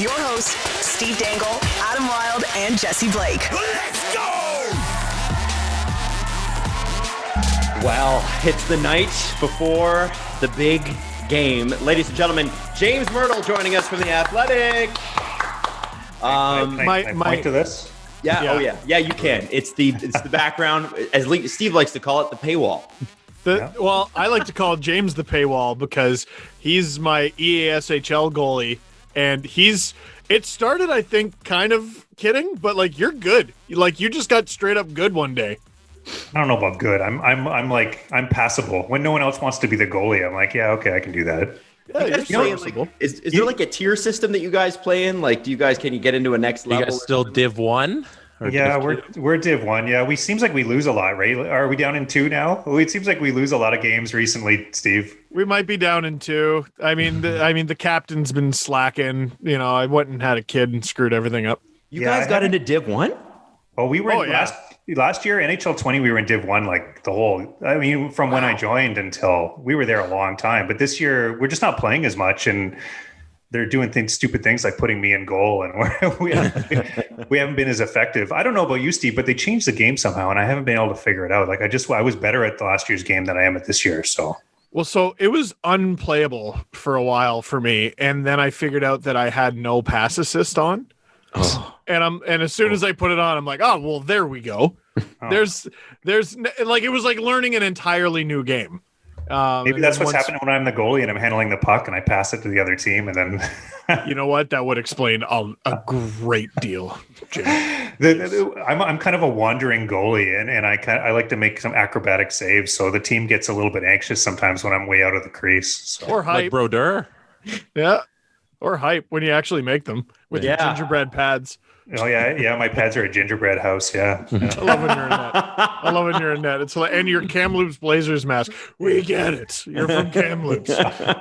your hosts, Steve Dangle, Adam Wilde, and Jesse Blake. Let's go! Well, it's the night before the big game. Ladies and gentlemen, James Mirtle joining us from The Athletic. Can I point to this? Yeah, oh yeah, you can. It's the background, as Steve likes to call it, the paywall. Well, I like to call James the paywall because he's my EASHL goalie, and it started, I think, kind of kidding, but like you're good. Like you just got straight up good one day. I don't know about good. I'm passable. When no one else wants to be the goalie, I'm like, yeah, okay, I can do that. Yeah, is there like a tier system that you guys play in? Like, can you get into a next level? You guys still Div 1? Yeah, we're Div 1. Yeah, seems like we lose a lot, right? Are we down in 2 now? Well, it seems like we lose a lot of games recently, Steve. We might be down in 2. I mean, the captain's been slacking. You know, I went and had a kid and screwed everything up. You guys got into Div 1? Well, we were last year, NHL 20, we were in Div 1 like from when I joined until we were there a long time. But this year, we're just not playing as much, and they're doing stupid things like putting me in goal, and we haven't been as effective. I don't know about you, Steve, but they changed the game somehow, and I haven't been able to figure it out. Like I was better at the last year's game than I am at this year. So it was unplayable for a while for me, and then I figured out that I had no pass assist on. Oh. And as soon as I put it on, I'm like, oh well, there we go. Oh. There's like it was like learning an entirely new game. Maybe that's what's happening when I'm the goalie and I'm handling the puck and I pass it to the other team, and then you know what? That would explain a great deal. I'm kind of a wandering goalie, and I like to make some acrobatic saves, so the team gets a little bit anxious sometimes when I'm way out of the crease. So. Or hype, like Brodeur. Yeah, or hype when you actually make them with your gingerbread pads. Oh yeah, my pads are a gingerbread house. Yeah. I love when you're in net. It's like, and your Kamloops Blazers mask. We get it. You're from Kamloops.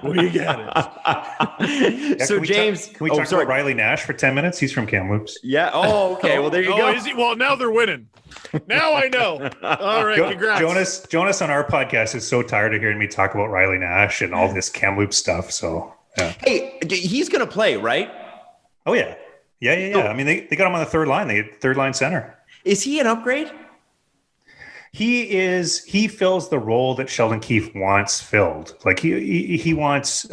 We get it. Yeah, so James, can we talk about Riley Nash for 10 minutes? He's from Kamloops. Yeah. Oh, okay. Well, there you go. Is he? Well, now they're winning. Now I know. All right. Congrats. Jonas on our podcast is so tired of hearing me talk about Riley Nash and all this Kamloops stuff. So yeah. Hey, he's gonna play, right? Oh yeah. Yeah. So, I mean, they got him on the third line. They get third line center. Is he an upgrade? He fills the role that Sheldon Keefe wants filled. Like he wants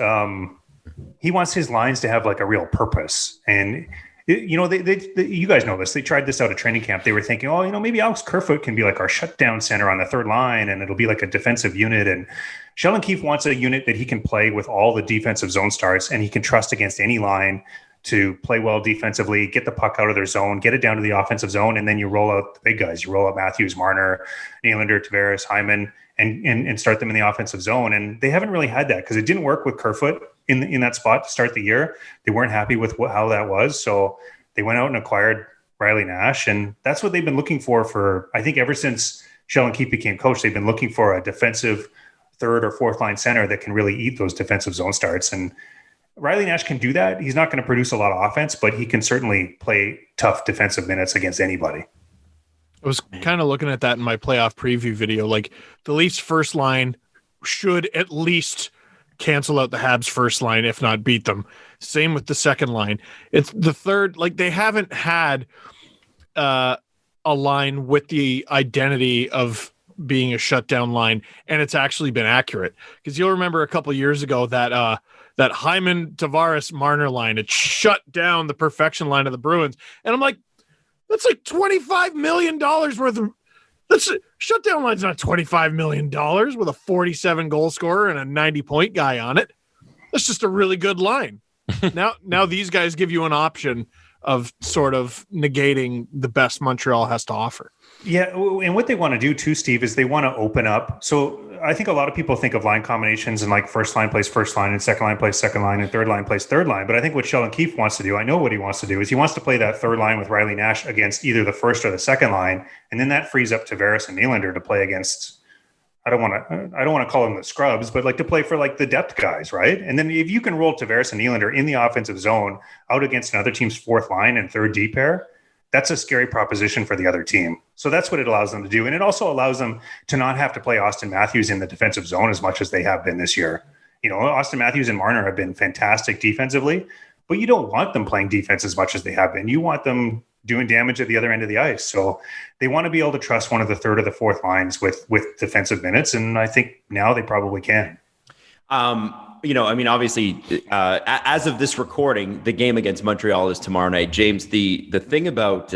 his lines to have like a real purpose. And you know, you guys know this. They tried this out at training camp. They were thinking, maybe Alex Kerfoot can be like our shutdown center on the third line, and it'll be like a defensive unit. And Sheldon Keefe wants a unit that he can play with all the defensive zone starts, and he can trust against any line to play well defensively, get the puck out of their zone, get it down to the offensive zone, and then you roll out the big guys. You roll out Matthews, Marner, Nylander, Tavares, Hyman, and start them in the offensive zone. And they haven't really had that because it didn't work with Kerfoot in that spot to start the year. They weren't happy with how that was, so they went out and acquired Riley Nash, and that's what they've been looking for I think ever since Sheldon Keefe became coach. They've been looking for a defensive third or fourth line center that can really eat those defensive zone starts, and Riley Nash can do that. He's not going to produce a lot of offense, but he can certainly play tough defensive minutes against anybody. I was kind of looking at that in my playoff preview video. Like the Leafs first line should at least cancel out the Habs first line, if not beat them. Same with the second line. It's the third. Like they haven't had a line with the identity of being a shutdown line, and it's actually been accurate. Because you'll remember a couple of years ago that Hyman, Tavares, Marner line, it shut down the perfection line of the Bruins. And I'm like, that's like $25 million worth of shutdown line's not $25 million with a 47 goal scorer and a 90-point guy on it. That's just a really good line. Now these guys give you an option of sort of negating the best Montreal has to offer. Yeah, and what they want to do too, Steve, is they want to open up. So I think a lot of people think of line combinations and like first line plays first line and second line plays second line and third line plays third line. But I think what Sheldon Keefe wants to do, I know what he wants to do, is he wants to play that third line with Riley Nash against either the first or the second line, and then that frees up Tavares and Nylander to play against. I don't want to call them the scrubs, but like to play for like the depth guys, right? And then if you can roll Tavares and Nylander in the offensive zone out against another team's fourth line and third D pair, that's a scary proposition for the other team. So that's what it allows them to do. And it also allows them to not have to play Austin Matthews in the defensive zone as much as they have been this year. You know, Austin Matthews and Marner have been fantastic defensively, but you don't want them playing defense as much as they have been. You want them doing damage at the other end of the ice. So they want to be able to trust one of the third or the fourth lines with defensive minutes. And I think now they probably can. Obviously, as of this recording, the game against Montreal is tomorrow night. James, the thing about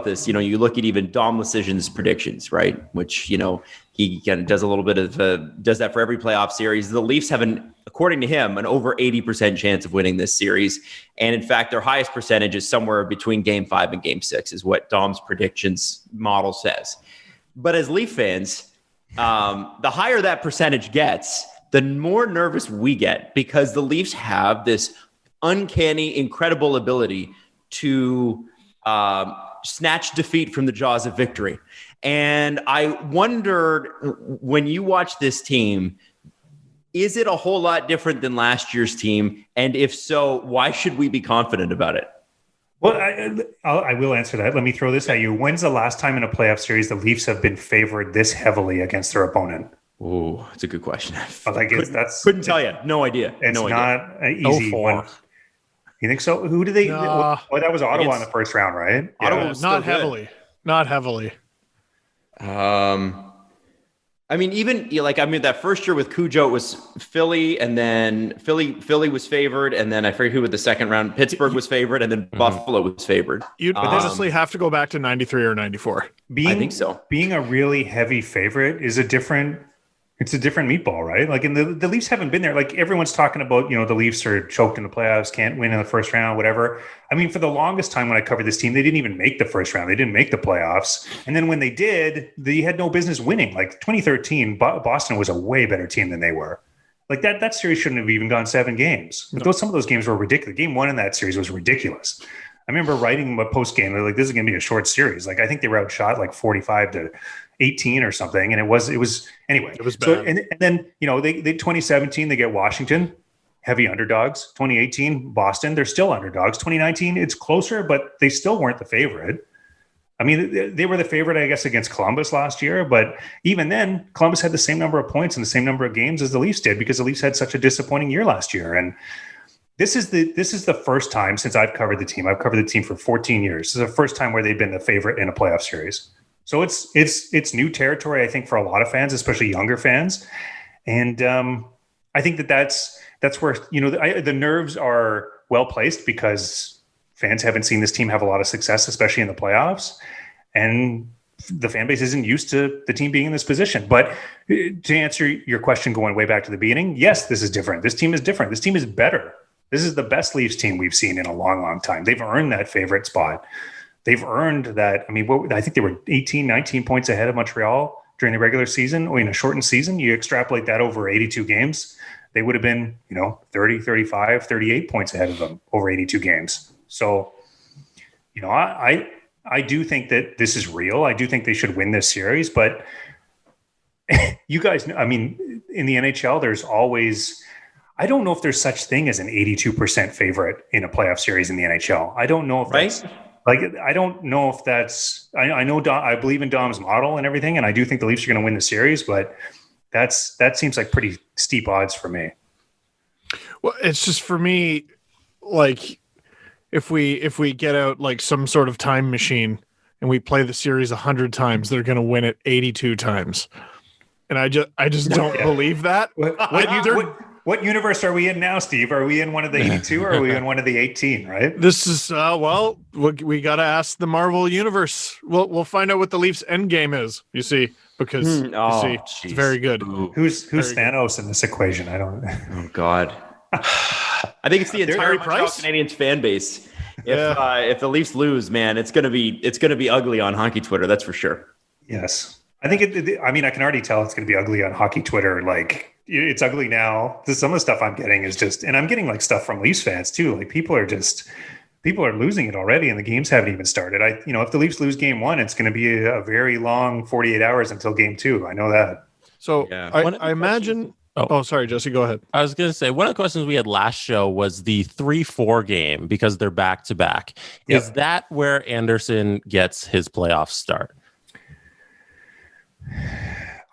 this, you look at even Dom Luszczyszyn's predictions, right? Which, he kind of does a little bit of does that for every playoff series. The Leafs have according to him, an over 80% chance of winning this series. And in fact, their highest percentage is somewhere between game 5 and game 6 is what Dom's predictions model says. But as Leaf fans, the higher that percentage gets, the more nervous we get, because the Leafs have this uncanny, incredible ability to snatch defeat from the jaws of victory. And I wondered, when you watch this team, is it a whole lot different than last year's team? And if so, why should we be confident about it? Well, I will answer that. Let me throw this at you. When's the last time in a playoff series the Leafs have been favored this heavily against their opponent? Oh, that's a good question. Couldn't tell you. No idea. It's no not an easy one. You think so? Who did they? That was Ottawa in the first round, right? Ottawa was not heavily. Not heavily. That first year with Cujo, it was Philly, and then Philly was favored, and then I forget who with the second round. Pittsburgh was favored, and then Buffalo was favored. You'd honestly have to go back to 93 or 94. I think so. Being a really heavy favorite is a different meatball, right? Like, and the Leafs haven't been there. Like, everyone's talking about, the Leafs are choked in the playoffs, can't win in the first round, whatever. I mean, for the longest time when I covered this team, they didn't even make the first round. They didn't make the playoffs. And then when they did, they had no business winning. Like 2013, Boston was a way better team than they were. Like that series shouldn't have even gone 7 games. No. Some of those games were ridiculous. Game 1 in that series was ridiculous. I remember writing a post game, like, this is going to be a short series. Like, I think they were outshot like 45-18 or something. And it was anyway. It was bad. So, and then, they 2017, they get Washington, heavy underdogs. 2018, Boston, they're still underdogs. 2019, it's closer, but they still weren't the favorite. I mean, they were the favorite, I guess, against Columbus last year. But even then, Columbus had the same number of points and the same number of games as the Leafs did, because the Leafs had such a disappointing year last year. And this is the first time since I've covered the team. I've covered the team for 14 years. This is the first time where they've been the favorite in a playoff series. So it's new territory, I think, for a lot of fans, especially younger fans. And I think that's where, the nerves are well placed, because fans haven't seen this team have a lot of success, especially in the playoffs. And the fan base isn't used to the team being in this position. But to answer your question, going way back to the beginning, yes, this is different. This team is different. This team is better. This is the best Leafs team we've seen in a long, long time. They've earned that favorite spot. They've earned that. I mean, I think they were 18, 19 points ahead of Montreal during the regular season, or in a shortened season. You extrapolate that over 82 games, they would have been, 30, 35, 38 points ahead of them over 82 games. So, I do think that this is real. I do think they should win this series, but you guys, I mean, in the NHL, there's always, I don't know if there's such thing as an 82% favorite in a playoff series in the NHL. I don't know if that's I don't know if that's, I know I believe in Dom's model and everything, and I do think the Leafs are going to win the series, but that seems like pretty steep odds for me. Well, it's just, for me, like, if we get out like some sort of time machine and we play the series 100 times, they're going to win it 82 times. And I just don't believe that. What universe are we in now, Steve? Are we in one of the 82 or are we in one of the 18, right? This is, we got to ask the Marvel universe. We'll find out what the Leafs end game is, you see, because it's very good. Who's Thanos in this equation? I don't know. Oh, God. I think it's the entire Montreal Canadiens fan base. If the Leafs lose, man, it's gonna be ugly on hockey Twitter. That's for sure. Yes, I think I can already tell it's gonna be ugly on hockey Twitter. Like, it's ugly now. Some of the stuff I'm getting is just, and I'm getting like stuff from Leafs fans too. Like, people are losing it already, and the games haven't even started. If the Leafs lose game 1, it's going to be a very long 48 hours until game 2. I know that. So I imagine. Oh, sorry, Jesse, go ahead. I was going to say, one of the questions we had last show was the 3-4 game, because they're back-to-back. Yep. Is that where Anderson gets his playoff start?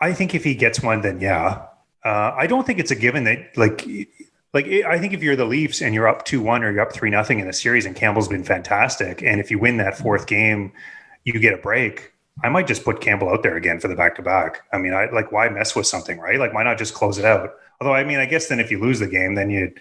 I think if he gets one, then yeah. I don't think it's a given that, like, Like, I think if you're the Leafs and you're up 2-1 or you're up 3-0 in a series and Campbell's been fantastic, and if you win that fourth game, you get a break, I might just put Campbell out there again for the back-to-back. I mean, why mess with something, right? Like, why not just close it out? Although, I mean, I guess then if you lose the game, then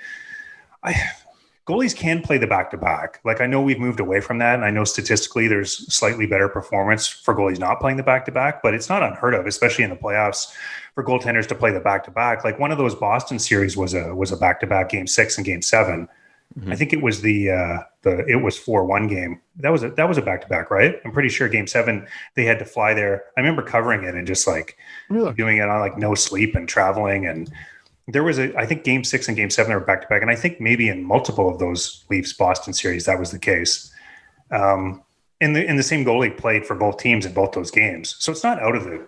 goalies can play the back-to-back. Like, I know we've moved away from that, and I know statistically there's slightly better performance for goalies not playing the back-to-back, but it's not unheard of, especially in the playoffs, for goaltenders to play the back-to-back. Like, one of those Boston series was a back-to-back Game 6 and Game 7. Mm-hmm. I think it was it was 4-1 game. That was a back-to-back, right? I'm pretty sure Game 7 they had to fly there. I remember covering it and just like doing it on like no sleep and traveling, and there was I think Game 6 and Game 7 were back-to-back, and I think maybe in multiple of those Leafs Boston series that was the case. And the same goalie played for both teams in both those games, so it's not out of the.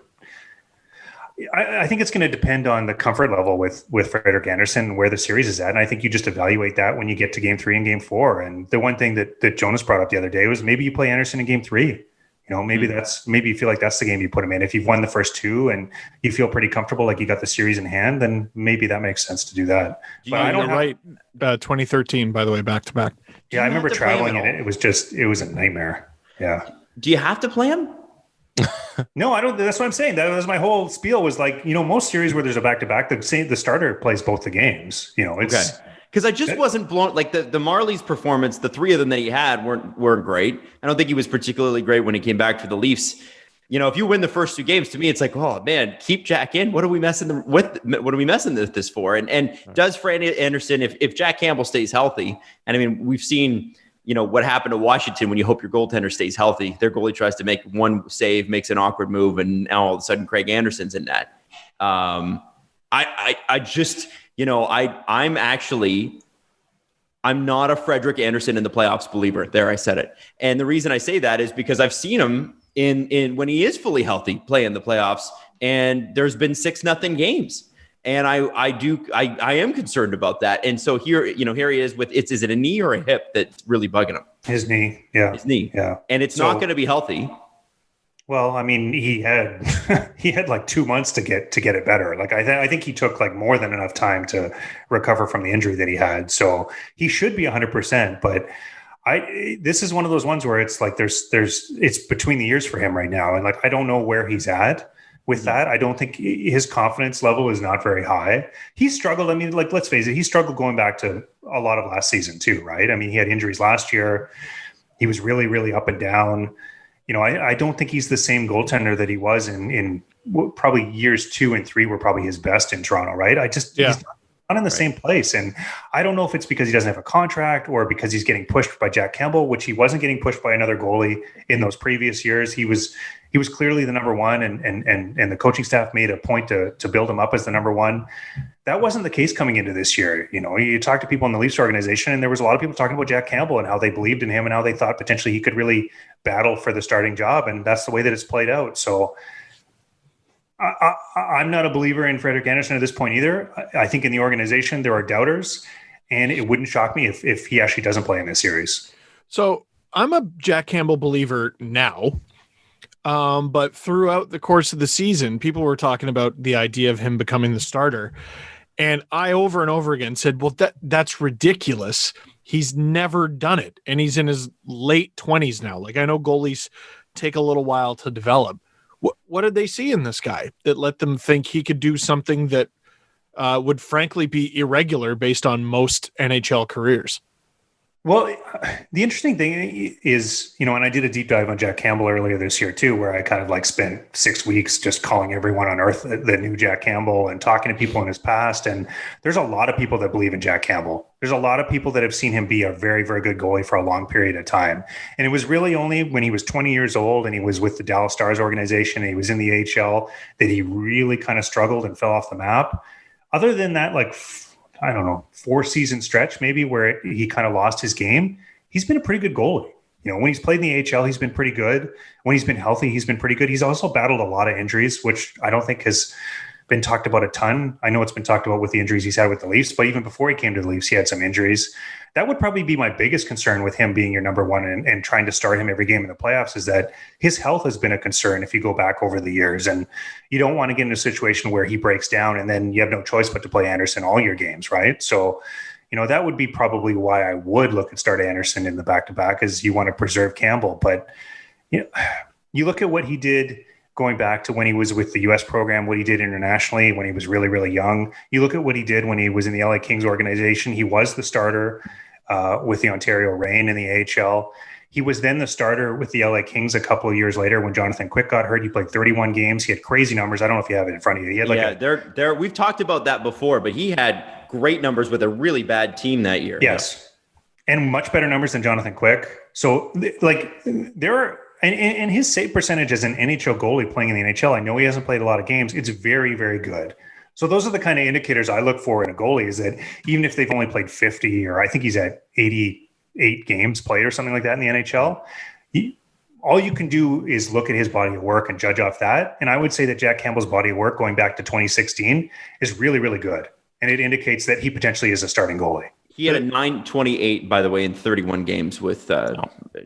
I think it's going to depend on the comfort level with Frederik Andersen and where the series is at. And I think you just evaluate that when you get to Game 3 and Game 4. And the one thing that Jonas brought up the other day was maybe you play Andersen in Game 3. You know, maybe maybe you feel like that's the game you put him in. If you've won the first two and you feel pretty comfortable, like you got the series in hand, then maybe that makes sense to do that. But I don't right. 2013, by the way, back to back. Yeah, I remember traveling in it. It was a nightmare. Yeah. Do you have to play him? No, I don't. That's what I'm saying. That was my whole spiel. Was like, most series where there's a back-to-back, the starter plays both the games. It's okay. Because I just wasn't blown. Like the Marlies performance, the three of them that he had weren't great. I don't think he was particularly great when he came back for the Leafs. If you win the first two games, to me, it's like, oh man, keep Jack in. What are we messing with? What are we messing with this for? And does Fred Andersen, if Jack Campbell stays healthy, and I mean, we've seen. What happened to Washington when you hope your goaltender stays healthy. Their goalie tries to make one save, makes an awkward move, and now all of a sudden Craig Anderson's in that. I'm not a Frederik Andersen in the playoffs believer. There, I said it. And the reason I say that is because I've seen him in when he is fully healthy play in the playoffs, and there's been 6-0 games. And I am concerned about that. And so here he is with is it a knee or a hip that's really bugging him? His knee. Yeah. His knee. Yeah. And it's not going to be healthy. Well, I mean, he had like 2 months to get it better. Like I think he took like more than enough time to recover from the injury that he had. So he should be 100%, but this is one of those ones where it's like it's between the years for him right now. And like, I don't know where he's at. With that, I don't think his confidence level is not very high. He struggled. I mean, like, let's face it, he struggled going back to a lot of last season too, right? I mean, he had injuries last year. He was really, really up and down. I don't think he's the same goaltender that he was in probably years 2 and 3 were probably his best in Toronto, right? He's not in the same place. And I don't know if it's because he doesn't have a contract or because he's getting pushed by Jack Campbell, which he wasn't getting pushed by another goalie in those previous years. He was clearly the number one, and the coaching staff made a point to build him up as the number one. That wasn't the case coming into this year. You talk to people in the Leafs organization, and there was a lot of people talking about Jack Campbell and how they believed in him and how they thought potentially he could really battle for the starting job. And that's the way that it's played out. So I'm not a believer in Frederik Andersen at this point either. I think in the organization there are doubters, and it wouldn't shock me if he actually doesn't play in this series. So I'm a Jack Campbell believer now. But throughout the course of the season, people were talking about the idea of him becoming the starter. And I over and over again said, well, that's ridiculous. He's never done it. And he's in his late 20s now. Like, I know goalies take a little while to develop. What did they see in this guy that let them think he could do something that would frankly be irregular based on most NHL careers? Well, the interesting thing is, and I did a deep dive on Jack Campbell earlier this year too, where I kind of like spent 6 weeks just calling everyone on earth that knew Jack Campbell and talking to people in his past. And there's a lot of people that believe in Jack Campbell. There's a lot of people that have seen him be a very, very good goalie for a long period of time. And it was really only when he was 20 years old and he was with the Dallas Stars organization and he was in the AHL that he really kind of struggled and fell off the map. Other than that, like, I don't know, 4-season stretch maybe where he kind of lost his game, he's been a pretty good goalie. When he's played in the AHL, he's been pretty good. When he's been healthy, he's been pretty good. He's also battled a lot of injuries, which I don't think has been talked about a ton. I know it's been talked about with the injuries he's had with the Leafs, but even before he came to the Leafs, he had some injuries. That would probably be my biggest concern with him being your number one and trying to start him every game in the playoffs, is that his health has been a concern if you go back over the years. And you don't want to get in a situation where he breaks down and then you have no choice but to play Anderson all your games, right? So, that would be probably why I would look at start Anderson in the back-to-back, is you want to preserve Campbell. But, you look at what he did going back to when he was with the U.S. program, what he did internationally when he was really, really young. You look at what he did when he was in the LA Kings organization. He was the starter with the Ontario Reign in the AHL. He was then the starter with the LA Kings a couple of years later when Jonathan Quick got hurt. He played 31 games. He had crazy numbers. I don't know if you have it in front of you. He had we've talked about that before, but he had great numbers with a really bad team that year. Yes. And much better numbers than Jonathan Quick. So there are, and his save percentage as an NHL goalie playing in the NHL, I know he hasn't played a lot of games. It's very, very good. So those are the kind of indicators I look for in a goalie, is that even if they've only played 50, or I think he's at 88 games played or something like that in the NHL, all you can do is look at his body of work and judge off that. And I would say that Jack Campbell's body of work going back to 2016 is really, really good. And it indicates that he potentially is a starting goalie. He had a 928, by the way, in 31 games with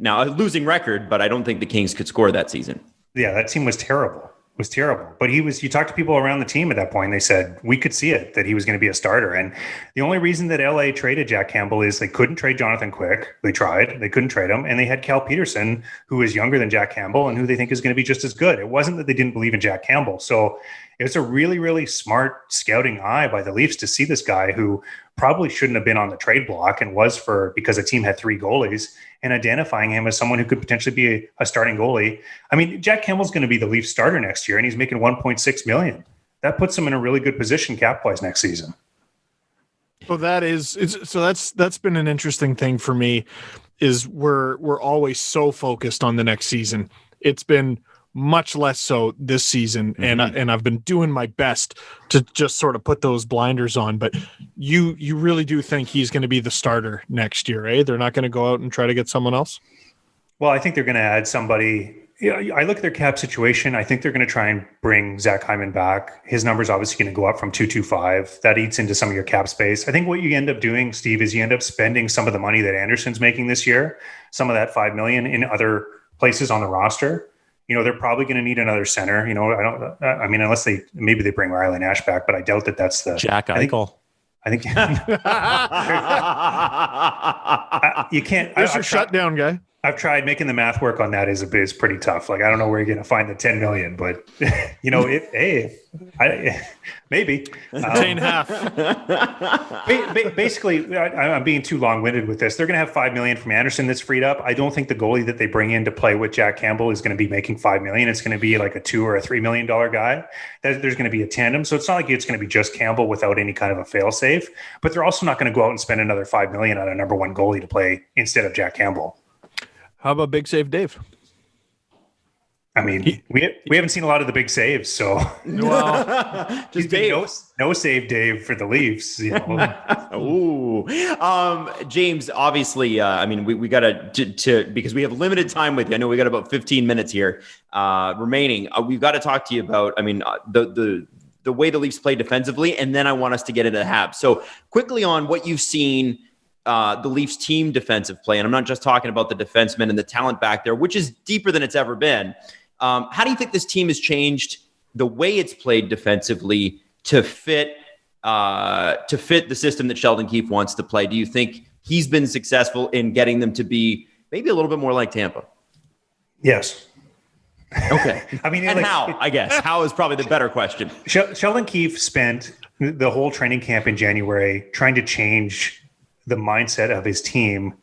now a losing record, but I don't think the Kings could score that season. Yeah, that team was terrible. But you talked to people around the team at that point, and they said, we could see it, that he was going to be a starter. And the only reason that LA traded Jack Campbell is they couldn't trade Jonathan Quick. They tried, they couldn't trade him. And they had Cal Peterson, who is younger than Jack Campbell and who they think is going to be just as good. It wasn't that they didn't believe in Jack Campbell. So it's a really, really smart scouting eye by the Leafs to see this guy who probably shouldn't have been on the trade block and was because a team had three goalies, and identifying him as someone who could potentially be a starting goalie. I mean, Jack Campbell's going to be the Leafs starter next year, and he's making $1.6 million. That puts him in a really good position cap-wise next season. So that's been an interesting thing for me, is we're always so focused on the next season. It's been much less so this season, and I've been doing my best to just sort of put those blinders on. But you really do think he's going to be the starter next year, eh? They're not going to go out and try to get someone else? Well, I think they're going to add somebody. I look at their cap situation. I think they're going to try and bring Zach Hyman back. His number's obviously going to go up from 225. That eats into some of your cap space. I think what you end up doing, Steve, is you end up spending some of the money that Anderson's making this year, some of that $5 million, in other places on the roster. They're probably going to need another center. Unless maybe they bring Riley Nash back, but I doubt that that's the Jack Eichel. I think you can't. There's your shutdown guy. I've tried making the math work on that. Is pretty tough. Like, I don't know where you're going to find the 10 million, but maybe contain half. Basically, I'm being too long-winded with this. They're going to have $5 million from Anderson that's freed up. I don't think the goalie that they bring in to play with Jack Campbell is going to be making $5 million. It's going to be like a $2 or a $3 million guy. There's going to be a tandem, so it's not like it's going to be just Campbell without any kind of a fail-safe. But they're also not going to go out and spend another $5 million on a number one goalie to play instead of Jack Campbell. How about Big Save Dave? I mean, we haven't seen a lot of the big saves, so well, just Dave. No save Dave for the Leafs. Ooh, James. Obviously, we got to because we have limited time with you. I know we got about 15 minutes here remaining. We've got to talk to you about. The way the Leafs play defensively, and then I want us to get into the Habs. So quickly on what you've seen. The Leafs team defensive play, and I'm not just talking about the defensemen and the talent back there, which is deeper than it's ever been. How do you think this team has changed the way it's played defensively to fit the system that Sheldon Keefe wants to play? Do you think he's been successful in getting them to be maybe a little bit more like Tampa? Yes. Okay. How? I guess how is probably the better question. Sheldon Keefe spent the whole training camp in January trying to change the mindset of his team.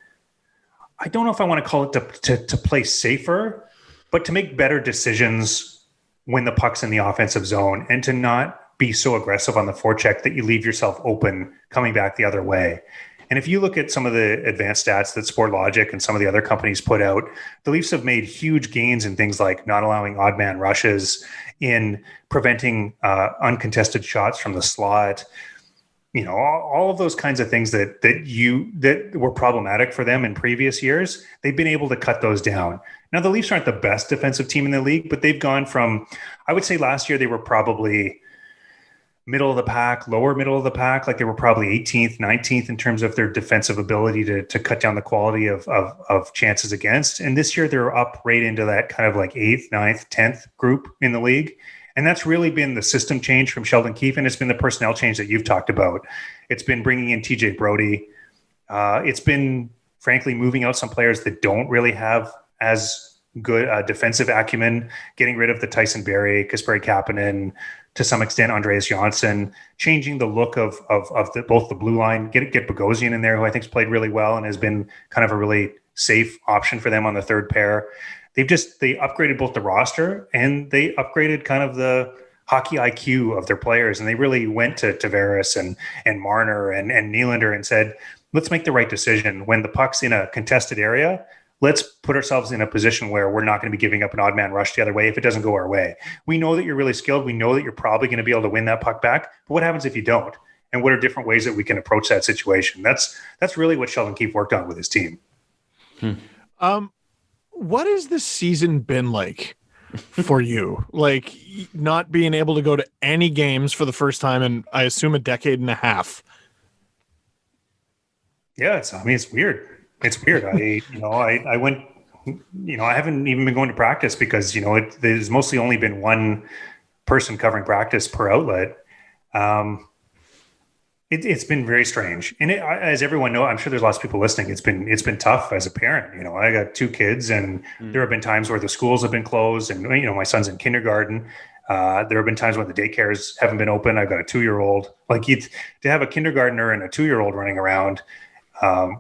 I don't know if I want to call it to play safer, but to make better decisions when the puck's in the offensive zone and to not be so aggressive on the forecheck that you leave yourself open coming back the other way. And if you look at some of the advanced stats that Sportlogic and some of the other companies put out, the Leafs have made huge gains in things like not allowing odd man rushes, in preventing uncontested shots from the slot, all of those kinds of things that were problematic for them in previous years. They've been able to cut those down. Now, the Leafs aren't the best defensive team in the league, but they've gone from, I would say last year they were probably middle of the pack, lower middle of the pack. Like they were probably 18th, 19th in terms of their defensive ability to cut down the quality of chances against. And this year they're up right into that kind of like 8th, 9th, 10th group in the league. And that's really been the system change from Sheldon Keefe. And it's been the personnel change that you've talked about. It's been bringing in TJ Brody. It's been, frankly, moving out some players that don't really have as good defensive acumen, getting rid of the Tyson Barrie, Kasperi Kapanen, to some extent, Andreas Johnsson, changing the look of both the blue line, get Bogosian in there, who I think's played really well and has been kind of a really safe option for them on the third pair. They upgraded both the roster and they upgraded kind of the hockey IQ of their players. And they really went to Tavares and Marner and Nylander and said, let's make the right decision. When the puck's in a contested area, let's put ourselves in a position where we're not going to be giving up an odd man rush the other way if it doesn't go our way. We know that you're really skilled. We know that you're probably going to be able to win that puck back. But what happens if you don't? And what are different ways that we can approach that situation? That's really what Sheldon Keefe worked on with his team. What has this season been like for you? Like not being able to go to any games for the first time in, I assume, a decade and a half. Yeah, it's weird. It's weird. I went, I haven't even been going to practice because, there's mostly only been one person covering practice per outlet. It's been very strange. And as everyone knows, I'm sure there's lots of people listening. It's been tough as a parent. I got 2 kids and there have been times where the schools have been closed and, my son's in kindergarten. There have been times when the daycares haven't been open. I've got a 2-year-old. Like to have a kindergartner and a 2-year-old running around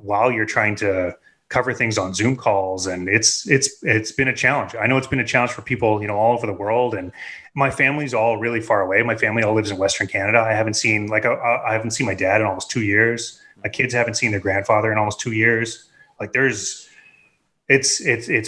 while you're trying to cover things on Zoom calls. And it's been a challenge. I know it's been a challenge for people, all over the world. And my family's all really far away. My family all lives in Western Canada. I haven't seen I haven't seen my dad in almost 2 years. My kids haven't seen their grandfather in almost 2 years. Like it's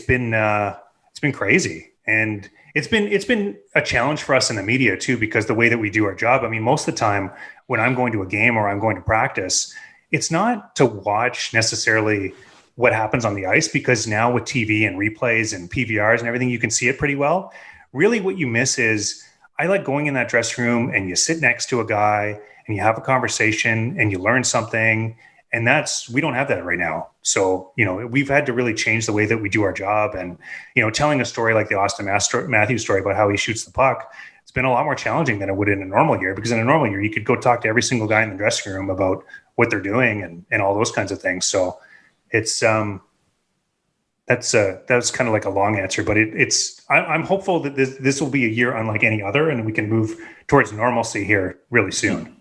been crazy. And it's been a challenge for us in the media too, because the way that we do our job, I mean, most of the time when I'm going to a game or I'm going to practice, it's not to watch necessarily what happens on the ice, because now with TV and replays and PVRs and everything, you can see it pretty well. Really what you miss is I like going in that dressing room and you sit next to a guy and you have a conversation and you learn something. And we don't have that right now. So, we've had to really change the way that we do our job. And, telling a story like the Austin Matthews story about how he shoots the puck, it's been a lot more challenging than it would in a normal year, because in a normal year, you could go talk to every single guy in the dressing room about what they're doing and all those kinds of things. So it's, that's kind of like a long answer, but I'm hopeful that this will be a year unlike any other and we can move towards normalcy here really soon.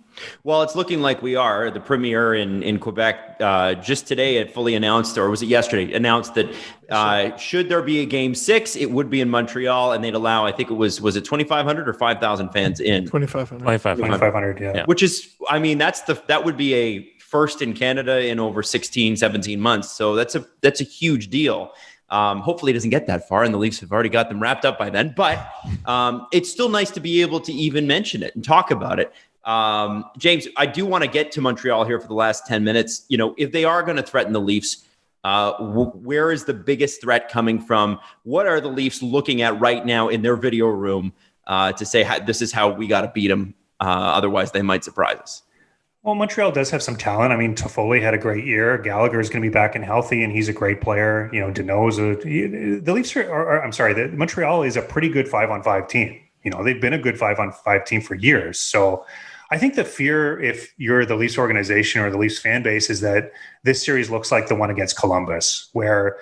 Well, it's looking like we are. The premier in Quebec just today it fully announced, or was it yesterday, announced that should there be a game 6, it would be in Montreal, and they'd allow, I think it was it 2,500 or 5,000 fans in? 2,500. Yeah. Which is, I mean, that would be a first in Canada in over 16, 17 months. So that's a huge deal. Hopefully it doesn't get that far, and the Leafs have already got them wrapped up by then. But it's still nice to be able to even mention it and talk about it. James, I do want to get to Montreal here for the last 10 minutes. If they are going to threaten the Leafs, where is the biggest threat coming from? What are the Leafs looking at right now in their video room to say, this is how we got to beat them? Otherwise, they might surprise us. Well, Montreal does have some talent. I mean, Toffoli had a great year. Gallagher is going to be back and healthy, and he's a great player. Deneau's the Leafs Montreal is a pretty good 5-on-5 team. They've been a good 5-on-5 team for years. So I think the fear, if you're the Leafs organization or the Leafs fan base, is that this series looks like the one against Columbus, where,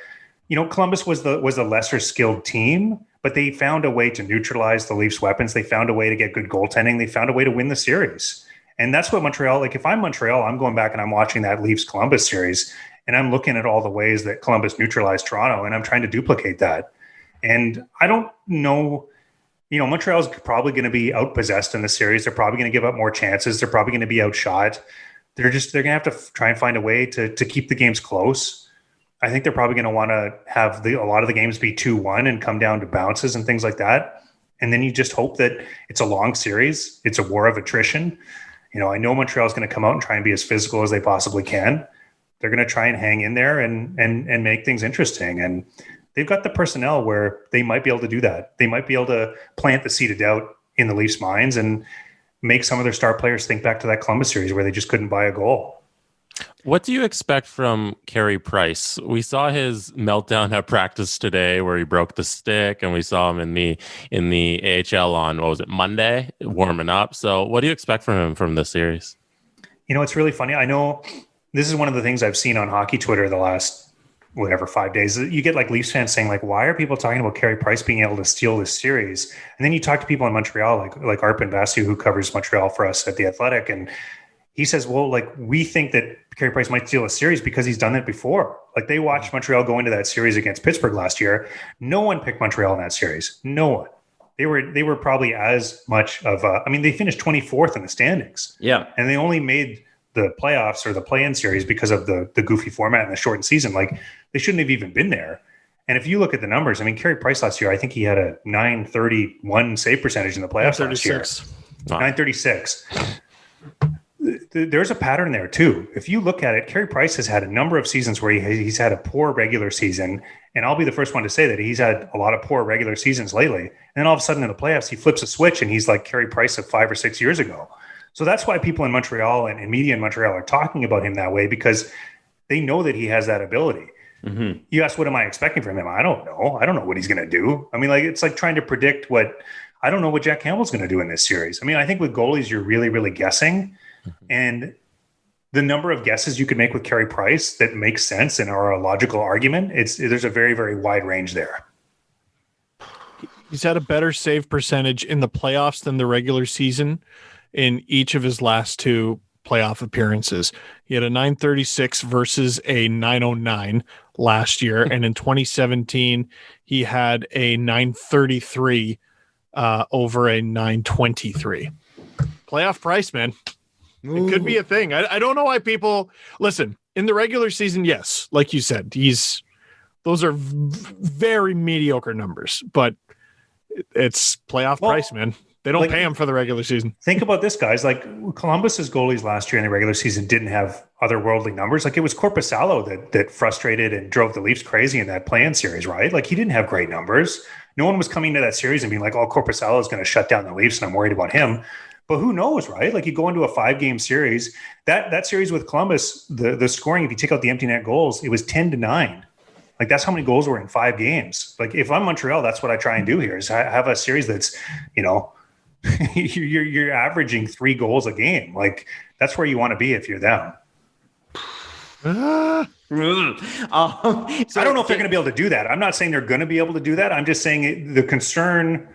Columbus was the lesser skilled team, but they found a way to neutralize the Leafs' weapons. They found a way to get good goaltending. They found a way to win the series. And that's what Montreal, like if I'm Montreal, I'm going back and I'm watching that Leafs Columbus series and I'm looking at all the ways that Columbus neutralized Toronto and I'm trying to duplicate that. And I don't know, Montreal's probably going to be outpossessed in the series. They're probably going to give up more chances. They're probably going to be outshot. They're going to have to try and find a way to keep the games close. I think they're probably going to want to have a lot of the games be 2-1 and come down to bounces and things like that. And then you just hope that it's a long series. It's a war of attrition. I know Montreal is going to come out and try and be as physical as they possibly can. They're going to try and hang in there and make things interesting. And they've got the personnel where they might be able to do that. They might be able to plant the seed of doubt in the Leafs' minds. And make some of their star players think back to that Columbus series where they just couldn't buy a goal. What do you expect from Carey Price? We saw his meltdown at practice today where he broke the stick, and we saw him in the AHL on, what was it, Monday, warming up. So what do you expect from him from this series? It's really funny. I know this is one of the things I've seen on hockey Twitter the last, 5 days. You get like Leafs fans saying like, why are people talking about Carey Price being able to steal this series? And then you talk to people in Montreal, like Arpin Basu, who covers Montreal for us at The Athletic, and he says, well, like, we think that Carey Price might steal a series because he's done that before. Like, they watched Montreal go into that series against Pittsburgh last year. No one picked Montreal in that series. No one. They were probably as much of they finished 24th in the standings. Yeah. And they only made the playoffs or the play-in series because of the goofy format and the shortened season. Like, they shouldn't have even been there. And if you look at the numbers, Carey Price last year, I think he had a .931 save percentage in the playoffs last year. Wow. .936. There's a pattern there too. If you look at it, Carey Price has had a number of seasons where he's had a poor regular season, and I'll be the first one to say that he's had a lot of poor regular seasons lately. And then all of a sudden in the playoffs, he flips a switch and he's like Carey Price of 5 or 6 years ago. So that's why people in Montreal and media in Montreal are talking about him that way, because they know that he has that ability. Mm-hmm. You ask, what am I expecting from him? I don't know. I don't know what he's going to do. It's like trying to predict I don't know what Jack Campbell's going to do in this series. I think with goalies, you're really, really guessing. And the number of guesses you could make with Carey Price that makes sense and are a logical argument, there's a very, very wide range there. He's had a better save percentage in the playoffs than the regular season in each of his last 2 playoff appearances. He had a .936 versus a .909 last year. And in 2017, he had a .933 over a .923. Playoff Price, man. It could be a thing. I don't know why people listen in the regular season. Yes, like you said, those are very mediocre numbers, but it's playoff Price, man. They don't pay him for the regular season. Think about this, guys. Like, Columbus's goalies last year in the regular season didn't have otherworldly numbers. Like, it was Korpisalo that frustrated and drove the Leafs crazy in that play-in series, right? Like, he didn't have great numbers. No one was coming to that series and being like, oh, Korpisalo is going to shut down the Leafs and I'm worried about him. But who knows, right? Like, you go into a 5-game series. That series with Columbus, the scoring, if you take out the empty net goals, it was 10-9. Like, that's how many goals were in 5 games. Like, if I'm Montreal, that's what I try and do here is have a series that's, you're averaging 3 goals a game. Like, that's where you want to be if you're them. So I don't know if they're going to be able to do that. I'm not saying they're going to be able to do that. I'm just saying the concern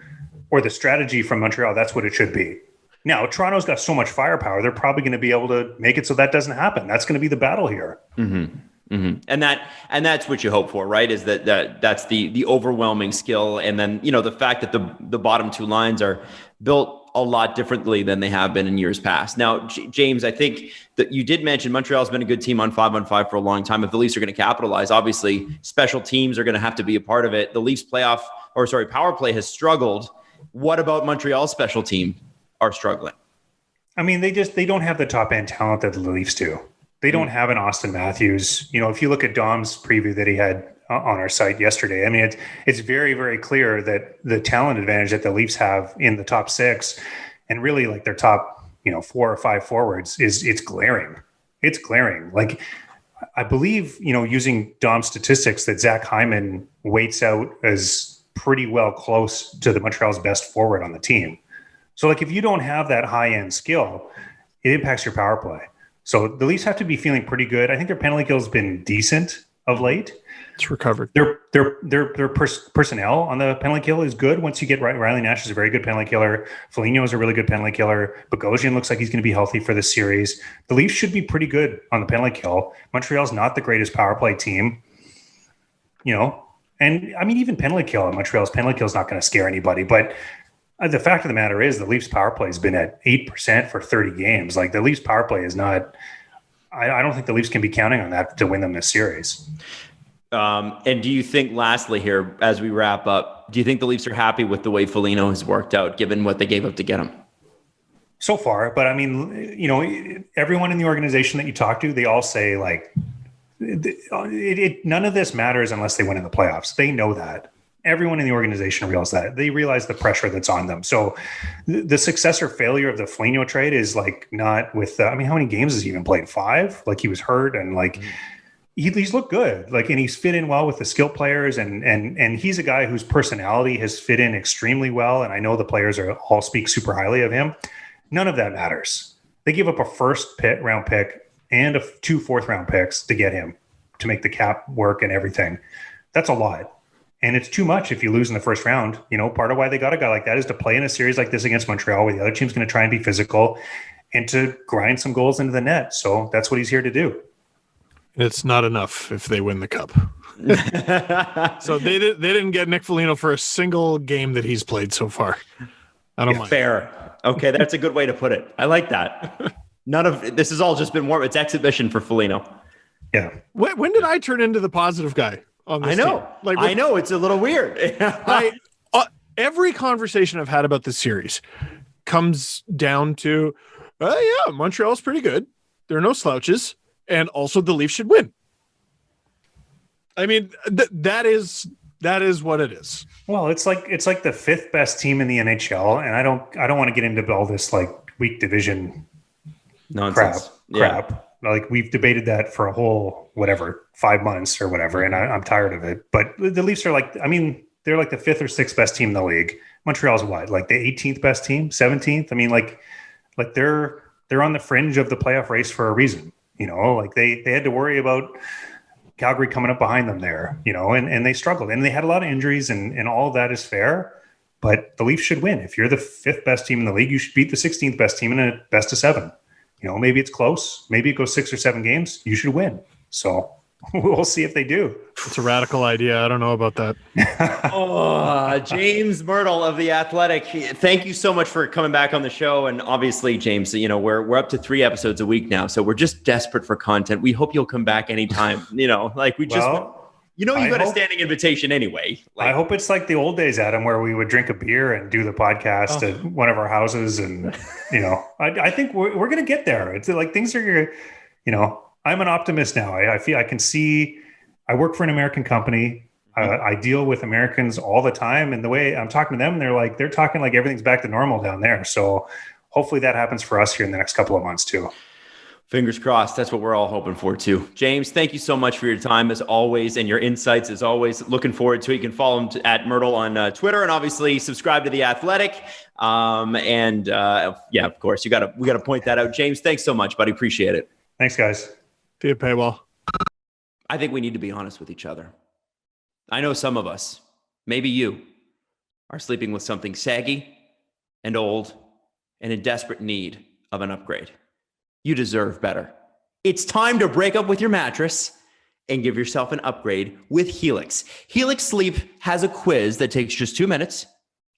or the strategy from Montreal, that's what it should be. Now, Toronto's got so much firepower, they're probably going to be able to make it so that doesn't happen. That's going to be the battle here. Mm-hmm. Mm-hmm. And that's what you hope for, right? Is that's the overwhelming skill, and then the fact that the bottom 2 lines are built a lot differently than they have been in years past. Now, James, I think that you did mention Montreal's been a good team on 5-on-5 for a long time. If the Leafs are going to capitalize, obviously special teams are going to have to be a part of it. The Leafs power play has struggled. What about Montreal's special team are struggling? They don't have the top end talent that the Leafs do. They don't have an Austin Matthews. If you look at Dom's preview that he had on our site yesterday, it's very, very clear that the talent advantage that the Leafs have in the top 6 and really like their top, 4 or 5 forwards it's glaring. It's glaring. Like, I believe, using Dom's statistics that Zach Hyman waits out as pretty well close to the Montreal's best forward on the team. So like, if you don't have that high end skill, it impacts your power play. So the Leafs have to be feeling pretty good. I think their penalty kill has been decent of late. It's recovered. Their personnel on the penalty kill is good. Once you get Riley Nash is a very good penalty killer. Foligno is a really good penalty killer. Bogosian looks like he's going to be healthy for this series. The Leafs should be pretty good on the penalty kill. Montreal's not the greatest power play team, and even penalty kill, Montreal's penalty kill is not going to scare anybody. But the fact of the matter is the Leafs power play has been at 8% for 30 games. Like, the Leafs power play is not, I don't think the Leafs can be counting on that to win them this series. And do you think, lastly here, as we wrap up, do you think the Leafs are happy with the way Foligno has worked out, given what they gave up to get him? So far, but everyone in the organization that you talk to, they all say like, none of this matters unless they win in the playoffs. They know that. Everyone in the organization realizes that. They realize the pressure that's on them. So the success or failure of the Foligno trade is like not with, how many games has he even played? 5? Like he was hurt and like he's looked good. Like, and he's fit in well with the skill players and he's a guy whose personality has fit in extremely well. And I know the players all speak super highly of him. None of that matters. They give up a first-round pick and 2 fourth-round picks to get him, to make the cap work and everything. That's a lot. And it's too much if you lose in the first round. Part of why they got a guy like that is to play in a series like this against Montreal, where the other team's going to try and be physical and to grind some goals into the net. So that's what he's here to do. It's not enough if they win the cup. So they didn't get Nick Foligno for a single game that he's played so far. I don't mind. Fair. Okay, that's a good way to put it. I like that. None of this has all just been warm. It's exhibition for Foligno. Yeah. When did I turn into the positive guy on this I know. team? I know. It's a little weird. Every conversation I've had about this series comes down to, yeah, Montreal's pretty good. There are no slouches. And also the Leafs should win. I mean, that is what it is. Well, it's like the 5th best team in the NHL. And I don't want to get into all this like weak division nonsense. Crap. Like we've debated that for a whole 5 months or whatever, and I'm tired of it. But the Leafs are they're like the 5th or 6th best team in the league. Montreal's what, like the 18th best team, 17th? I mean, like they're on the fringe of the playoff race for a reason. Like they had to worry about Calgary coming up behind them there. And they struggled, and they had a lot of injuries, and all of that is fair. But the Leafs should win. If you're the 5th best team in the league, you should beat the 16th best team in a best of 7. Maybe it's close. Maybe it goes 6 or 7 games. You should win. So we'll see if they do. It's a radical idea. I don't know about that. James Mirtle of The Athletic. Thank you so much for coming back on the show. And obviously, James, we're up to 3 episodes a week now. So we're just desperate for content. We hope you'll come back anytime. You got a standing invitation anyway. I hope it's like the old days, Adam, where we would drink a beer and do the podcast at one of our houses. And, I think we're going to get there. It's like things are, I'm an optimist now. I feel I can see, I work for an American company. I deal with Americans all the time. And the way I'm talking to them, they're talking like everything's back to normal down there. So hopefully that happens for us here in the next couple of months too. Fingers crossed. That's what we're all hoping for too. James, thank you so much for your time as always and your insights as always. Looking forward to it. You can follow him at Mirtle on Twitter and obviously subscribe to The Athletic. Of course, we got to point that out. James, thanks so much, buddy. Appreciate it. Thanks, guys. See you, Paywall. I think we need to be honest with each other. I know some of us, maybe you, are sleeping with something saggy and old and in desperate need of an upgrade. You deserve better. It's time to break up with your mattress and give yourself an upgrade with Helix. Helix Sleep has a quiz that takes just 2 minutes,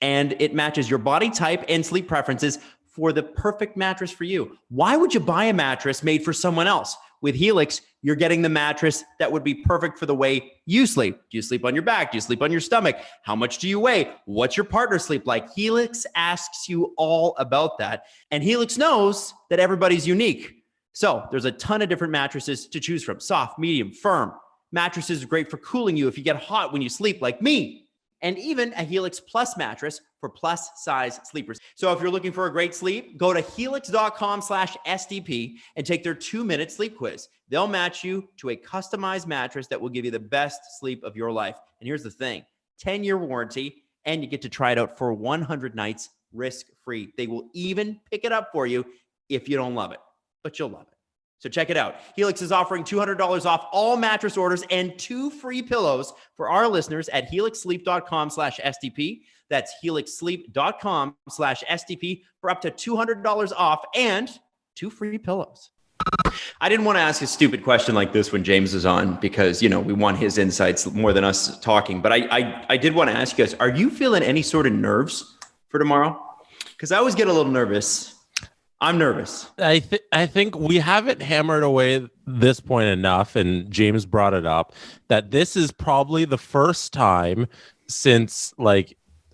and it matches your body type and sleep preferences for the perfect mattress for you. Why would you buy a mattress made for someone else? With Helix, you're getting the mattress that would be perfect for the way you sleep. Do you sleep on your back? Do you sleep on your stomach? How much do you weigh? What's your partner sleep like? Helix asks you all about that. And Helix knows that everybody's unique. So there's a ton of different mattresses to choose from. Soft, medium, firm. Mattresses are great for cooling you if you get hot when you sleep like me. And even a Helix Plus mattress for plus size sleepers. So if you're looking for a great sleep, go to helix.com/SDP and take their 2-minute sleep quiz. They'll match you to a customized mattress that will give you the best sleep of your life. And here's the thing, 10-year warranty, and you get to try it out for 100 nights risk-free. They will even pick it up for you if you don't love it, but you'll love it. So check it out. Helix is offering $200 off all mattress orders and 2 free pillows for our listeners at helixsleep.com/SDP. That's helixsleep.com/SDP for up to $200 off and 2 free pillows. I didn't want to ask a stupid question like this when James is on because, we want his insights more than us talking. But I did want to ask you guys, are you feeling any sort of nerves for tomorrow? Because I always get a little nervous. I'm nervous. I think we haven't hammered away this point enough, and James brought it up, that this is probably the first time since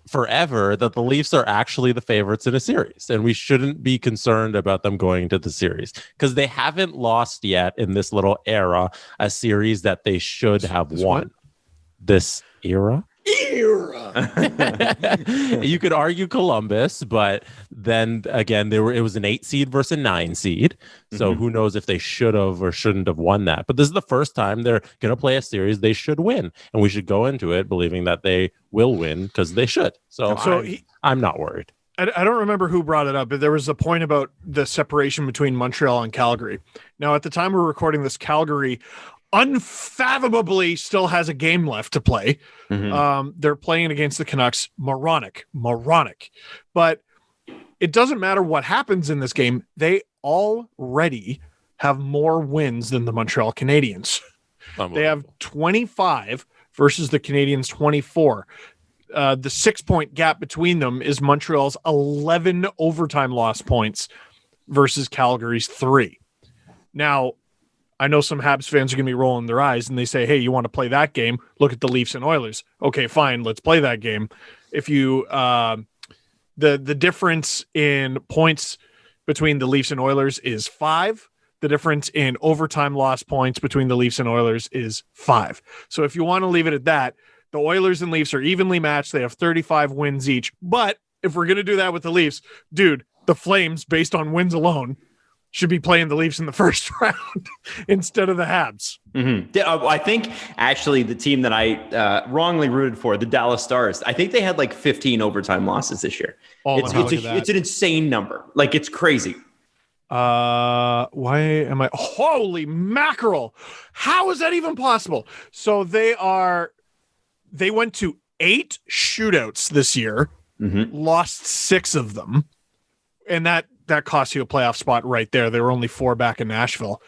forever that the Leafs are actually the favorites in a series, and we shouldn't be concerned about them going to the series because they haven't lost yet in this little era a series that they should have won. This era? You could argue Columbus, but then again, it was an 8 seed versus a 9 seed. So who knows if they should have or shouldn't have won that. But this is the first time they're going to play a series they should win. And we should go into it believing that they will win because they should. So I'm not worried. I don't remember who brought it up, but there was a point about the separation between Montreal and Calgary. Now, at the time we're recording this, Calgary unfathomably still has a game left to play. They're playing against the Canucks. Moronic. But it doesn't matter what happens in this game. They already have more wins than the Montreal Canadiens. They have 25 versus the Canadiens 24. The 6-point gap between them is Montreal's 11 overtime loss points versus Calgary's 3. Now, I know some Habs fans are going to be rolling their eyes and they say, hey, you want to play that game? Look at the Leafs and Oilers. Okay, fine. Let's play that game. If you, the difference in points between the Leafs and Oilers is 5. The difference in overtime loss points between the Leafs and Oilers is 5. So if you want to leave it at that, the Oilers and Leafs are evenly matched. They have 35 wins each. But if we're going to do that with the Leafs, dude, the Flames, based on wins alone, should be playing the Leafs in the first round instead of the Habs. I think actually the team that I wrongly rooted for, the Dallas Stars, I think they had like 15 overtime losses this year. It's an insane number. Like, it's crazy. Why am I? Holy mackerel. How is that even possible? So they went to 8 shootouts this year, lost 6 of them. And that cost you a playoff spot right there. They were only 4 back in Nashville.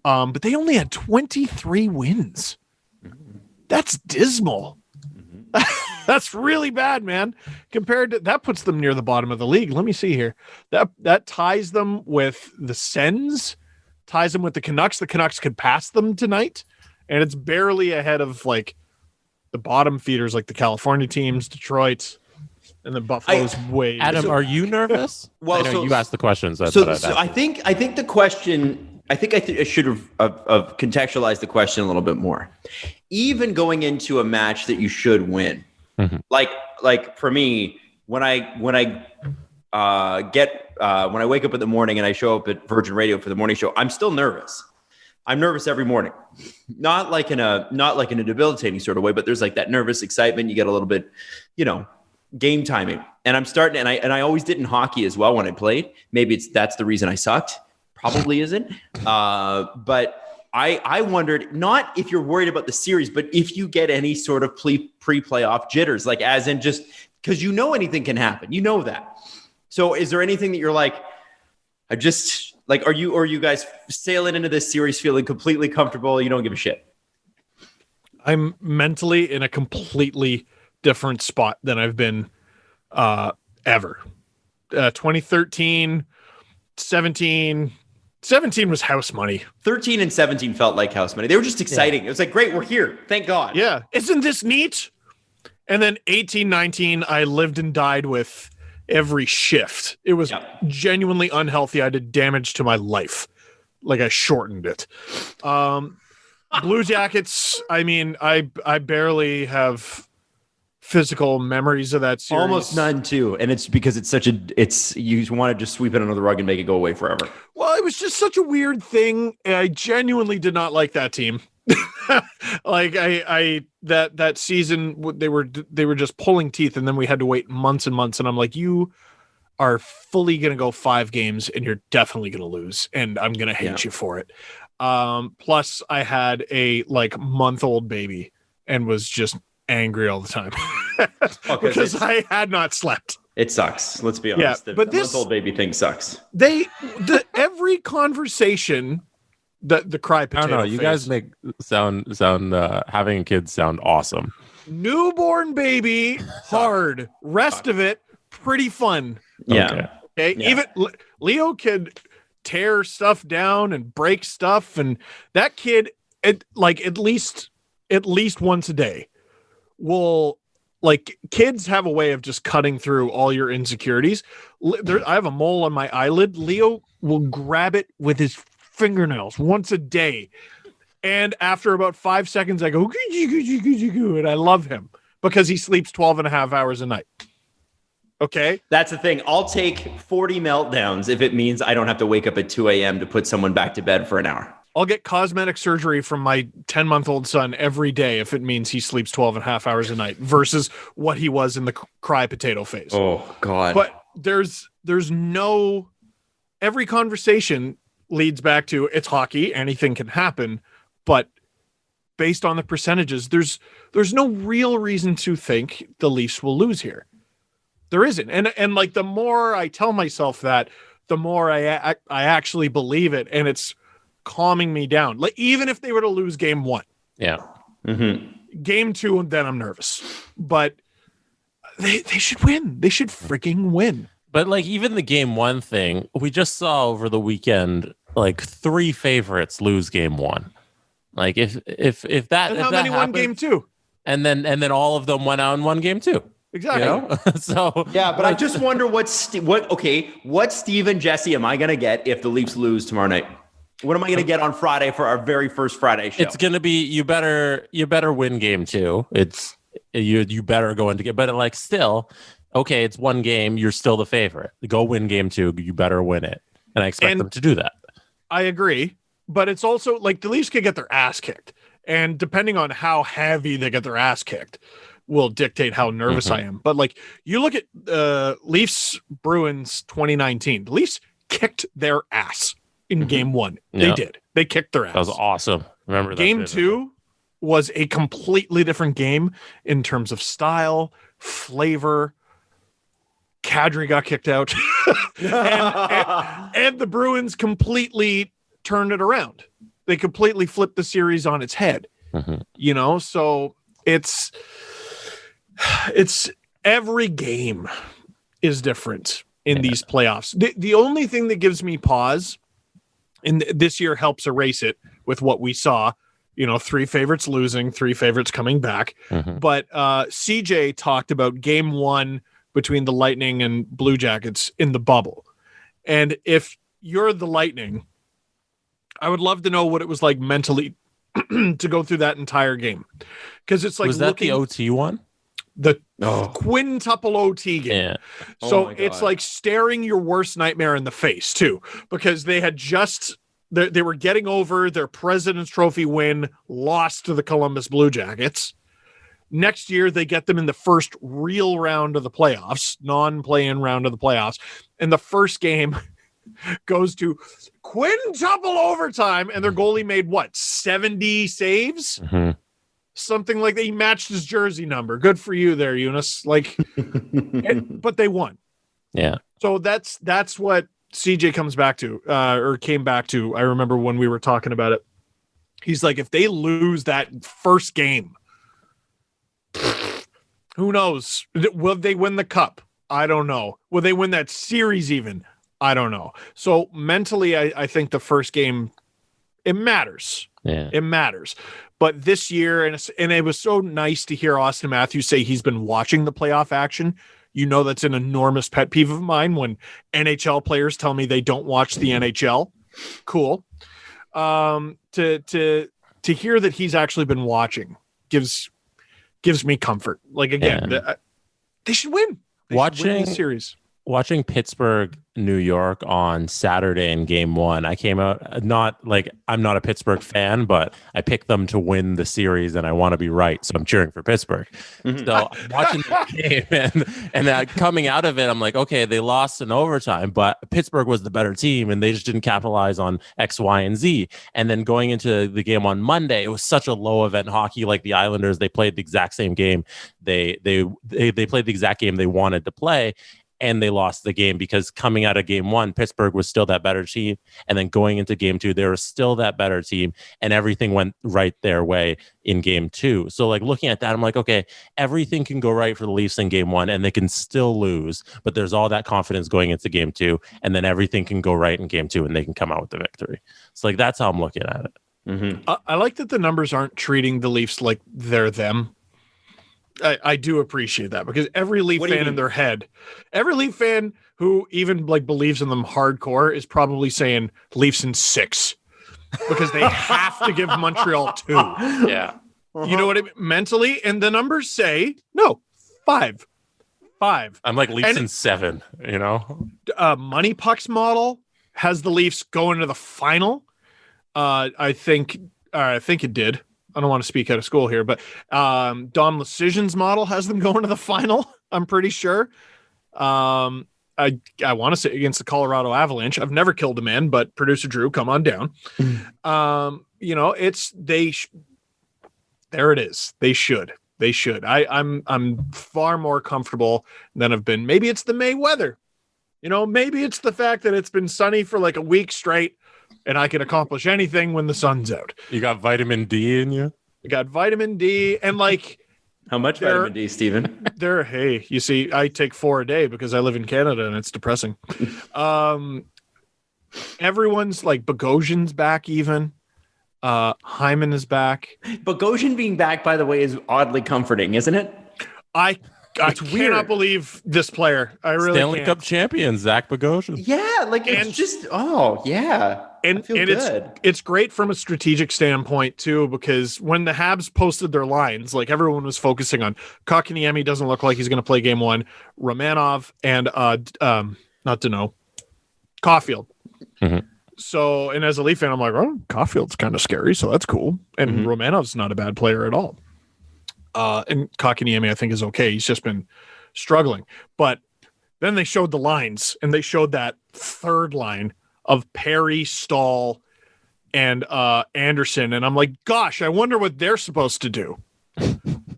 But they only had 23 wins. That's dismal. That's really bad, man. Compared to that, puts them near the bottom of the league. Let me see here. That ties them with the Sens, ties them with the Canucks. The Canucks could pass them tonight, and it's barely ahead of like the bottom feeders, like the California teams, Detroit, and the Buffalo's way. Adam, are you nervous? Well, I know you asked the questions. I think the question. I think I should have contextualized the question a little bit more. Even going into a match that you should win, like for me, when I wake up in the morning and I show up at Virgin Radio for the morning show, I'm still nervous. I'm nervous every morning, not like in a debilitating sort of way, but there's like that nervous excitement. You get a little bit, game timing, and I'm starting, and I always did in hockey as well when I played. Maybe that's the reason I sucked. Probably isn't. But I wondered, not if you're worried about the series, but if you get any sort of pre-playoff jitters, like as in just because anything can happen. You know that. So is there anything that you're like, are you guys sailing into this series feeling completely comfortable? You don't give a shit? I'm mentally in a completely different spot than I've been ever. 2013, 17 was house money. 13 and 17 felt like house money. They were just exciting. Yeah. It was like, great, we're here. Thank God. Yeah. Isn't this neat? And then 18, 19, I lived and died with every shift. It was genuinely unhealthy. I did damage to my life. Like, I shortened it. Blue Jackets, I mean, I barely have physical memories of that series. Almost none too. And it's because you want to just sweep it under the rug and make it go away forever. Well, it was just such a weird thing. I genuinely did not like that team. Like that season, they were just pulling teeth, and then we had to wait months and months. And I'm like, you are fully going to go 5 games and you're definitely going to lose. And I'm going to hate you for it. Plus I had a month-old baby and was just angry all the time because I had not slept. It sucks. Let's be honest. Yeah, but this month-old baby thing sucks. Every conversation, the cry potato. I don't know. You guys make sound having kids sound awesome. Newborn baby, hard. Rest of it, pretty fun. Yeah. Okay. Yeah. Even Leo could tear stuff down and break stuff, and that kid, at least once a day, will, kids have a way of just cutting through all your insecurities. I have a mole on my eyelid. Leo will grab it with his fingernails once a day, and after about 5 seconds I go, and I love him because he sleeps 12 and a half hours a night. Okay. That's the thing. I'll take 40 meltdowns if it means I don't have to wake up at 2 a.m. to put someone back to bed for an hour. I'll get cosmetic surgery from my 10-month-old son every day if it means he sleeps 12 and a half hours a night versus what he was in the cry potato phase. Oh, God. But there's no, every conversation leads back to it's hockey, anything can happen, but based on the percentages, there's no real reason to think the Leafs will lose here. There isn't. And like the more I tell myself that, the more I actually believe it, and it's calming me down. Like even if they were to lose game 1. Yeah. Mm-hmm. Game 2, and then I'm nervous. But they should win. They should freaking win. But like even the game 1 thing, we just saw over the weekend, like 3 favorites lose game 1. Like if that, and if how that many happened, won game 2? and then all of them went out and won game 2. Exactly. You know? So yeah, but I just wonder what Steve and Jesse am I going to get if the Leafs lose tomorrow night? What am I going to get on Friday for our very first Friday show? it's going to be you better win game 2. It's you better go into but like still okay, it's one game, you're still the favorite. Go win game 2, you better win it. And I expect them to do that. I agree, but it's also like the Leafs could get their ass kicked, and depending on how heavy they get their ass kicked will dictate how nervous I am. But like you look at Leafs Bruins 2019, the Leafs kicked their ass in game 1. They did. They kicked their ass. That was awesome. Remember that. Game 2 was a completely different game in terms of style, flavor. Kadri got kicked out. and the Bruins completely turned it around. They completely flipped the series on its head. You know, so it's every game is different in these playoffs. The only thing that gives me pause, and this year helps erase it with what we saw, you know, 3 favorites losing, 3 favorites coming back. But CJ talked about game 1 between the Lightning and Blue Jackets in the bubble. And if you're the Lightning, I would love to know what it was like mentally to go through that entire game. Because it's like, was that the OT one? The quintuple OT game. Yeah. So it's like staring your worst nightmare in the face too, because they had just, they were getting over their President's Trophy win, lost to the Columbus Blue Jackets. Next year, they get them in the first real round of the playoffs, non-play-in round of the playoffs. And the first game goes to quintuple overtime, and their goalie made, 70 saves? Something like that. He matched his jersey number. Good for you there, Eunice. Like, but they won. Yeah. So that's what CJ comes back to, or came back to. I remember when we were talking about it. He's like, if they lose that first game, who knows? Will they win the cup? I don't know. Will they win that series even? I don't know. So mentally, I think the first game, it matters. Yeah. It matters. But this year, and it was so nice to hear Austin Matthews say he's been watching the playoff action. You know, that's an enormous pet peeve of mine when NHL players tell me they don't watch the NHL. Cool. To hear that he's actually been watching gives me comfort. Like, again, they should win. They should win this series. Watching Pittsburgh, New York on Saturday in game 1, I came out I'm not a Pittsburgh fan, but I picked them to win the series and I want to be right. So I'm cheering for Pittsburgh. So I'm watching the game and coming out of it, I'm like, okay, they lost in overtime, but Pittsburgh was the better team and they just didn't capitalize on X, Y, and Z. And then going into the game on Monday, it was such a low event hockey. Like the Islanders, they played the exact same game. They played the exact game they wanted to play. And they lost the game because coming out of game 1, Pittsburgh was still that better team. And then going into game 2, they were still that better team. And everything went right their way in game 2. So like looking at that, I'm like, okay, everything can go right for the Leafs in game 1 and they can still lose. But there's all that confidence going into game 2. And then everything can go right in game 2 and they can come out with the victory. So like that's how I'm looking at it. I like that the numbers aren't treating the Leafs like they're them. I do appreciate that because every Leaf fan in their head, every Leaf fan who even like believes in them hardcore is probably saying Leafs in 6 because they have to give Montreal 2. Yeah. You know what I mean? Mentally, and the numbers say no, 5. I'm like Leafs in 7. You know, Money Puck's model has the Leafs going to the final. I think it did. I don't want to speak out of school here, but Dom Luszczyszyn's model has them going to the final. I'm pretty sure. I want to say against the Colorado Avalanche. I've never killed a man, but producer Drew, come on down. You know, there it is. They should. I'm far more comfortable than I've been. Maybe it's the May weather. You know, maybe it's the fact that it's been sunny for like a week straight and I can accomplish anything when the sun's out. You got vitamin D in you? I got vitamin D and like how much vitamin D, Steven? Hey, you see, I take 4 a day because I live in Canada and it's depressing. Everyone's like Bogosian's back even. Hyman is back. Bogosian being back, by the way, is oddly comforting, isn't it? I cannot believe this player. I really Stanley Cup champion, Zach Bogosian. Yeah, like it's just I feel good. It's great from a strategic standpoint too, because when the Habs posted their lines, like everyone was focusing on Kotkaniemi doesn't look like he's going to play game 1, Romanov and not Deneau, Caulfield. Mm-hmm. So, and as a Leaf fan, I'm like, oh, Caulfield's kind of scary, so that's cool. And Romanov's not a bad player at all. And Kotkaniemi, I think, is okay. He's just been struggling. But then they showed the lines, and they showed that third line of Perry, Stahl, and Anderson. And I'm like, gosh, I wonder what they're supposed to do.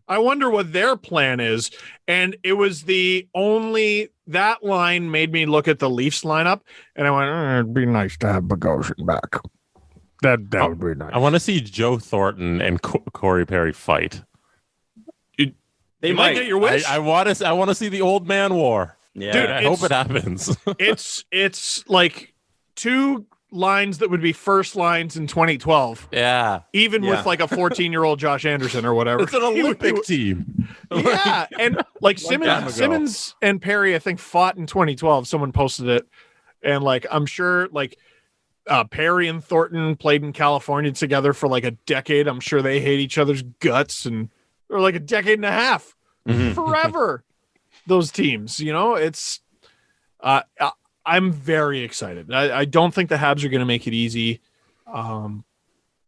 I wonder what their plan is. And it was that line made me look at the Leafs lineup, and I went, it'd be nice to have Bogosian back. That would be nice. I want to see Joe Thornton and Corey Perry fight. They might get your wish. I want to see the old man war. Yeah, dude, I hope it happens. it's like 2 lines that would be first lines in 2012. Yeah. Even with like a 14-year-old Josh Anderson or whatever. It's an Olympic team. Yeah. And like Simmons and Perry, I think, fought in 2012. Someone posted it. And like, I'm sure like Perry and Thornton played in California together for like a decade. I'm sure they hate each other's guts or like a decade and a half. Forever. Those teams, you know, it's I'm very excited. I don't think the Habs are going to make it easy.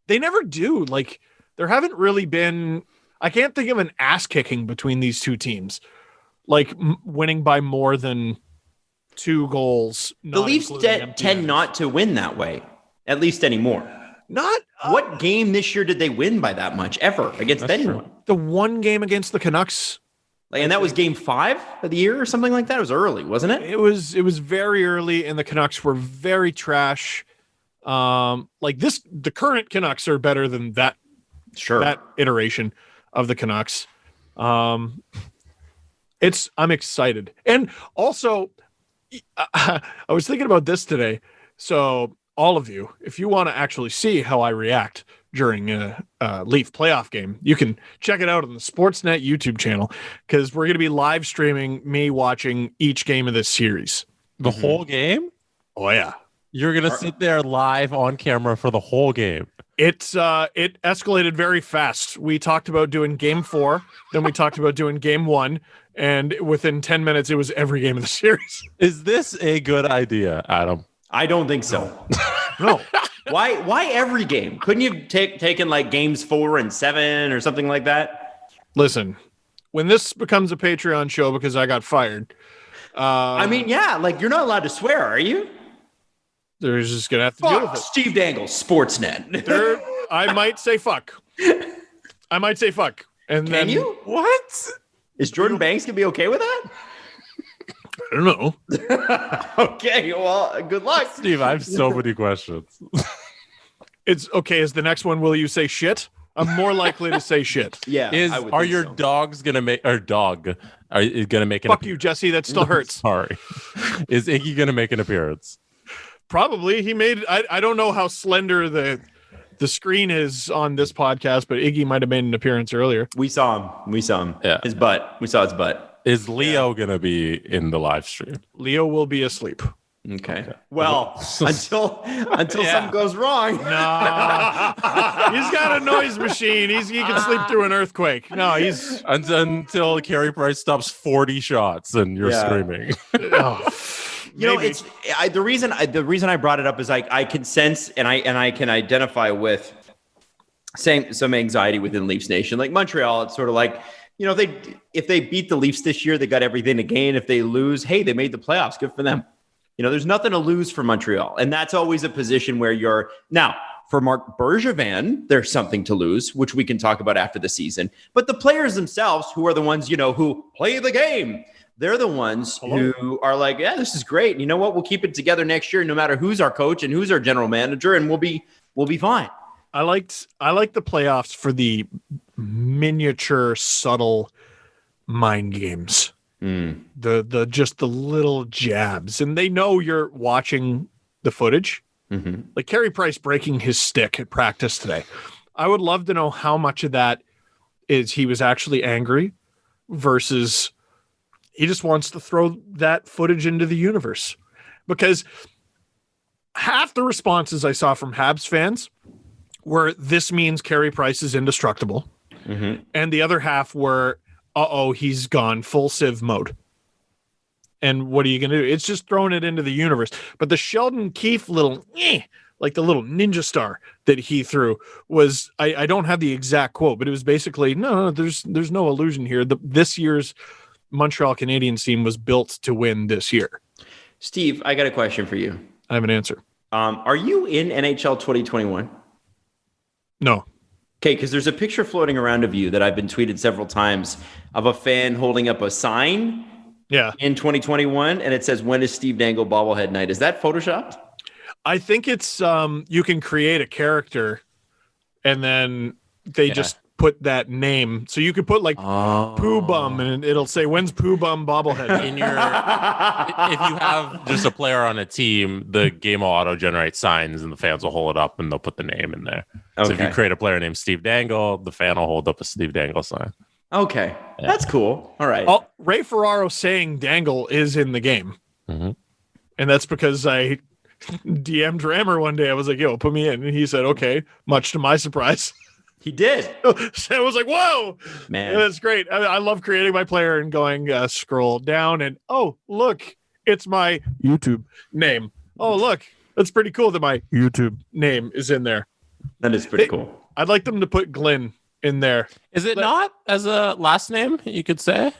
They never do. Like, there haven't really been. I can't think of an ass kicking between these two teams, like winning by more than 2 goals. The Leafs tend not to win that way, at least anymore. Not what game this year did they win by that much ever against anyone? True. The one game against the Canucks. And that was game 5 of the year or something like that. It was early, wasn't it? It was very early, and the Canucks were very trash. The current Canucks are better than that. Sure. That iteration of the Canucks. I'm excited. And also, I was thinking about this today. So all of you, if you want to actually see how I react during a Leaf playoff game, you can check it out on the Sportsnet YouTube channel, because we're going to be live streaming me watching each game of this series. The whole game? Oh, yeah. You're going to sit there live on camera for the whole game. It escalated very fast. We talked about doing game 4, then we talked about doing game 1, and within 10 minutes, it was every game of the series. Is this a good idea, Adam? I don't think so. No. Why every game? Couldn't you have taken like games 4 and 7 or something like that? Listen, when this becomes a Patreon show because I got fired. I mean, yeah, like you're not allowed to swear, are you? They're just going to have to deal with it. Steve Dangle, Sportsnet. I might say fuck. And Can you? What? Is Jordan Banks going to be okay with that? I don't know. Okay, well, good luck. Steve, I have so many questions. It's okay. Is the next one, will you say shit? I'm more likely to say shit. Yeah. Are your dogs going to make, or dog, are you going to make an Fuck you, Jesse. That still hurts. Sorry. Is Iggy going to make an appearance? Probably. He made, I don't know how slender the screen is on this podcast, but Iggy might have made an appearance earlier. We saw him. Yeah. His butt. We saw his butt. Is Leo going to be in the live stream? Leo will be asleep. Okay. Well, until something goes wrong. No, he's got a noise machine. He can sleep through an earthquake. No, he's until Carey Price stops 40 shots and you're screaming. It's the reason I brought it up is I can sense and I can identify with some anxiety within Leafs Nation. Like Montreal, it's sort of like, if they beat the Leafs this year, they got everything to gain. If they lose, hey, they made the playoffs. Good for them. There's nothing to lose for Montreal. And that's always a position where you're now for Marc Bergevin, there's something to lose, which we can talk about after the season. But the players themselves, who are the ones, who play the game, they're the ones who are like, yeah, this is great. And you know what? We'll keep it together next year, no matter who's our coach and who's our general manager, and we'll be fine. I like the playoffs for the miniature, subtle mind games. The just the little jabs, and they know you're watching the footage. Like Carey Price breaking his stick at practice today. I would love to know how much of that is he was actually angry versus he just wants to throw that footage into the universe. Because half the responses I saw from Habs fans were, this means Carey Price is indestructible. And the other half were, he's gone full Civ mode. And what are you going to do? It's just throwing it into the universe. But the Sheldon Keefe little, like the little ninja star that he threw was, I don't have the exact quote, but it was basically, no, there's no illusion here. This year's Montreal Canadiens team was built to win this year. Steve, I got a question for you. I have an answer. Are you in NHL 2021? No. Okay, because there's a picture floating around of you that I've been tweeted several times of a fan holding up a sign in 2021, and it says, when is Steve Dangle bobblehead night? Is that Photoshopped? I think it's you can create a character and then they just put that name. So you could put like Pooh Bum and it'll say, when's Pooh Bum bobblehead? If you have just a player on a team, the game will auto generate signs and the fans will hold it up and they'll put the name in there. So if you create a player named Steve Dangle, the fan will hold up a Steve Dangle sign. Okay. That's cool. All right. Ray Ferraro saying Dangle is in the game. And that's because I DM'd Rammer one day. I was like, yo, put me in. And he said, okay, much to my surprise. He did. So I was like, whoa, man, that's great. I love creating my player and going scroll down and, look, it's my YouTube name. Oh, look, that's pretty cool that my YouTube name is in there. That is pretty cool. I'd like them to put Glenn in there. Is it not as a last name, you could say?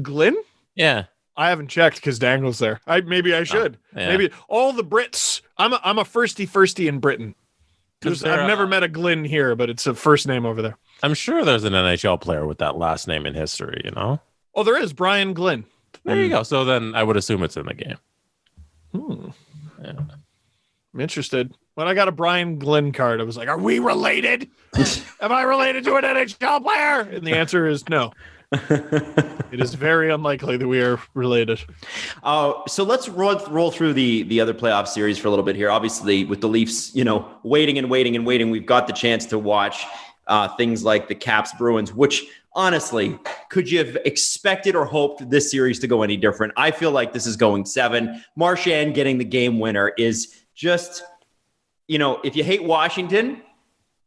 Glenn? Yeah. I haven't checked because Dangle's there. Maybe I should. Maybe all the Brits. I'm a firsty in Britain. I've never met a Glenn here, but it's a first name over there. I'm sure there's an NHL player with that last name in history, Oh, there is. Brian Glenn. There you go. So then I would assume it's in the game. Yeah. I'm interested. When I got a Brian Glenn card, I was like, are we related? Am I related to an NHL player? And the answer is no. It is very unlikely that we are related. So let's roll through the other playoff series for a little bit here. Obviously, with the Leafs, waiting, we've got the chance to watch things like the Caps Bruins, which honestly, could you have expected or hoped this series to go any different? I feel like this is going 7. Marchand getting the game winner is just, if you hate Washington,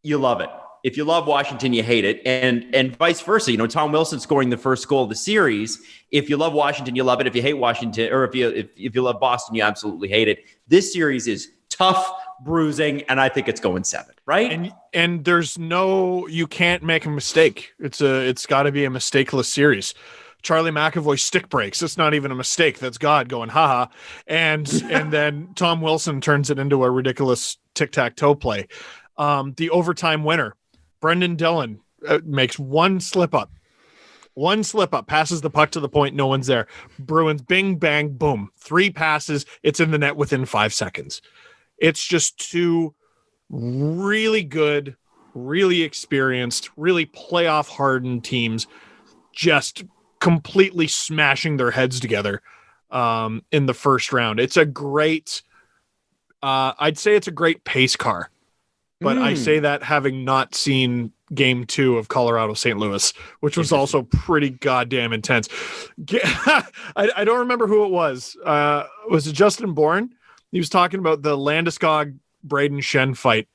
you love it. If you love Washington, you hate it, and vice versa. Tom Wilson scoring the first goal of the series. If you love Washington, you love it. If you hate Washington, or if you love Boston, you absolutely hate it. This series is tough, bruising, and I think it's going 7. Right? And you can't make a mistake. It's got to be a mistakeless series. Charlie McAvoy stick breaks. It's not even a mistake. That's God going, haha. And then Tom Wilson turns it into a ridiculous tic-tac-toe play. The overtime winner, Brendan Dillon, makes one slip up, passes the puck to the point. No one's there. Bruins, bing, bang, boom. 3 passes. It's in the net within 5 seconds. It's just 2 really good, really experienced, really playoff hardened teams just completely smashing their heads together in the first round. It's a great, I'd say it's a great pace car. But I say that having not seen game 2 of Colorado St. Louis, which was also pretty goddamn intense. I don't remember who it was. Was it Justin Bourne? He was talking about the Landeskog Braden Shen fight.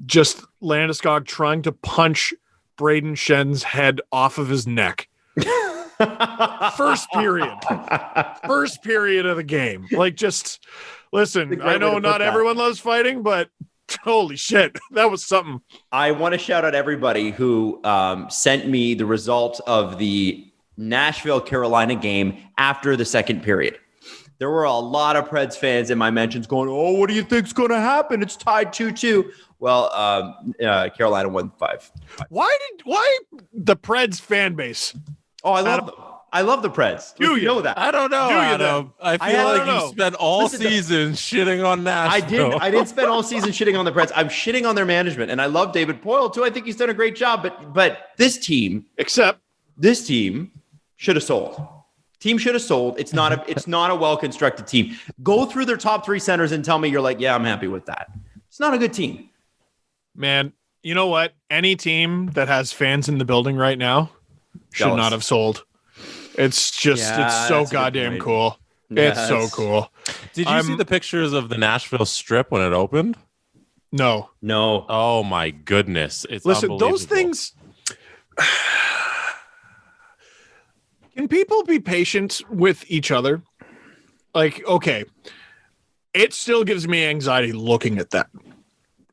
Just Landeskog trying to punch Braden Shen's head off of his neck. First period of the game. Like, just listen, I know not everyone loves fighting, but holy shit, that was something. I want to shout out everybody who sent me the result of the Nashville Carolina game after the second period. There were a lot of Preds fans in my mentions going, "Oh, what do you think's going to happen? It's tied 2-2." Well, Carolina won 5. Why the Preds fan base? Oh, I love them. I love the Preds. Do you know that? I don't know, Adam. I feel like you spent all season shitting on Nashville. I didn't spend all season shitting on the Preds. I'm shitting on their management, and I love David Poile too. I think he's done a great job. But this team should have sold. Team should have sold. It's not a well-constructed team. Go through their top 3 centers and tell me you're like, yeah, I'm happy with that. It's not a good team. Man, you know what? Any team that has fans in the building right now should not have sold. It's just, it's so goddamn cool. Yes. It's so cool. Did you see the pictures of the Nashville Strip when it opened? No. Oh my goodness. It's Listen, those things. Can people be patient with each other? Like, okay, it still gives me anxiety looking at that,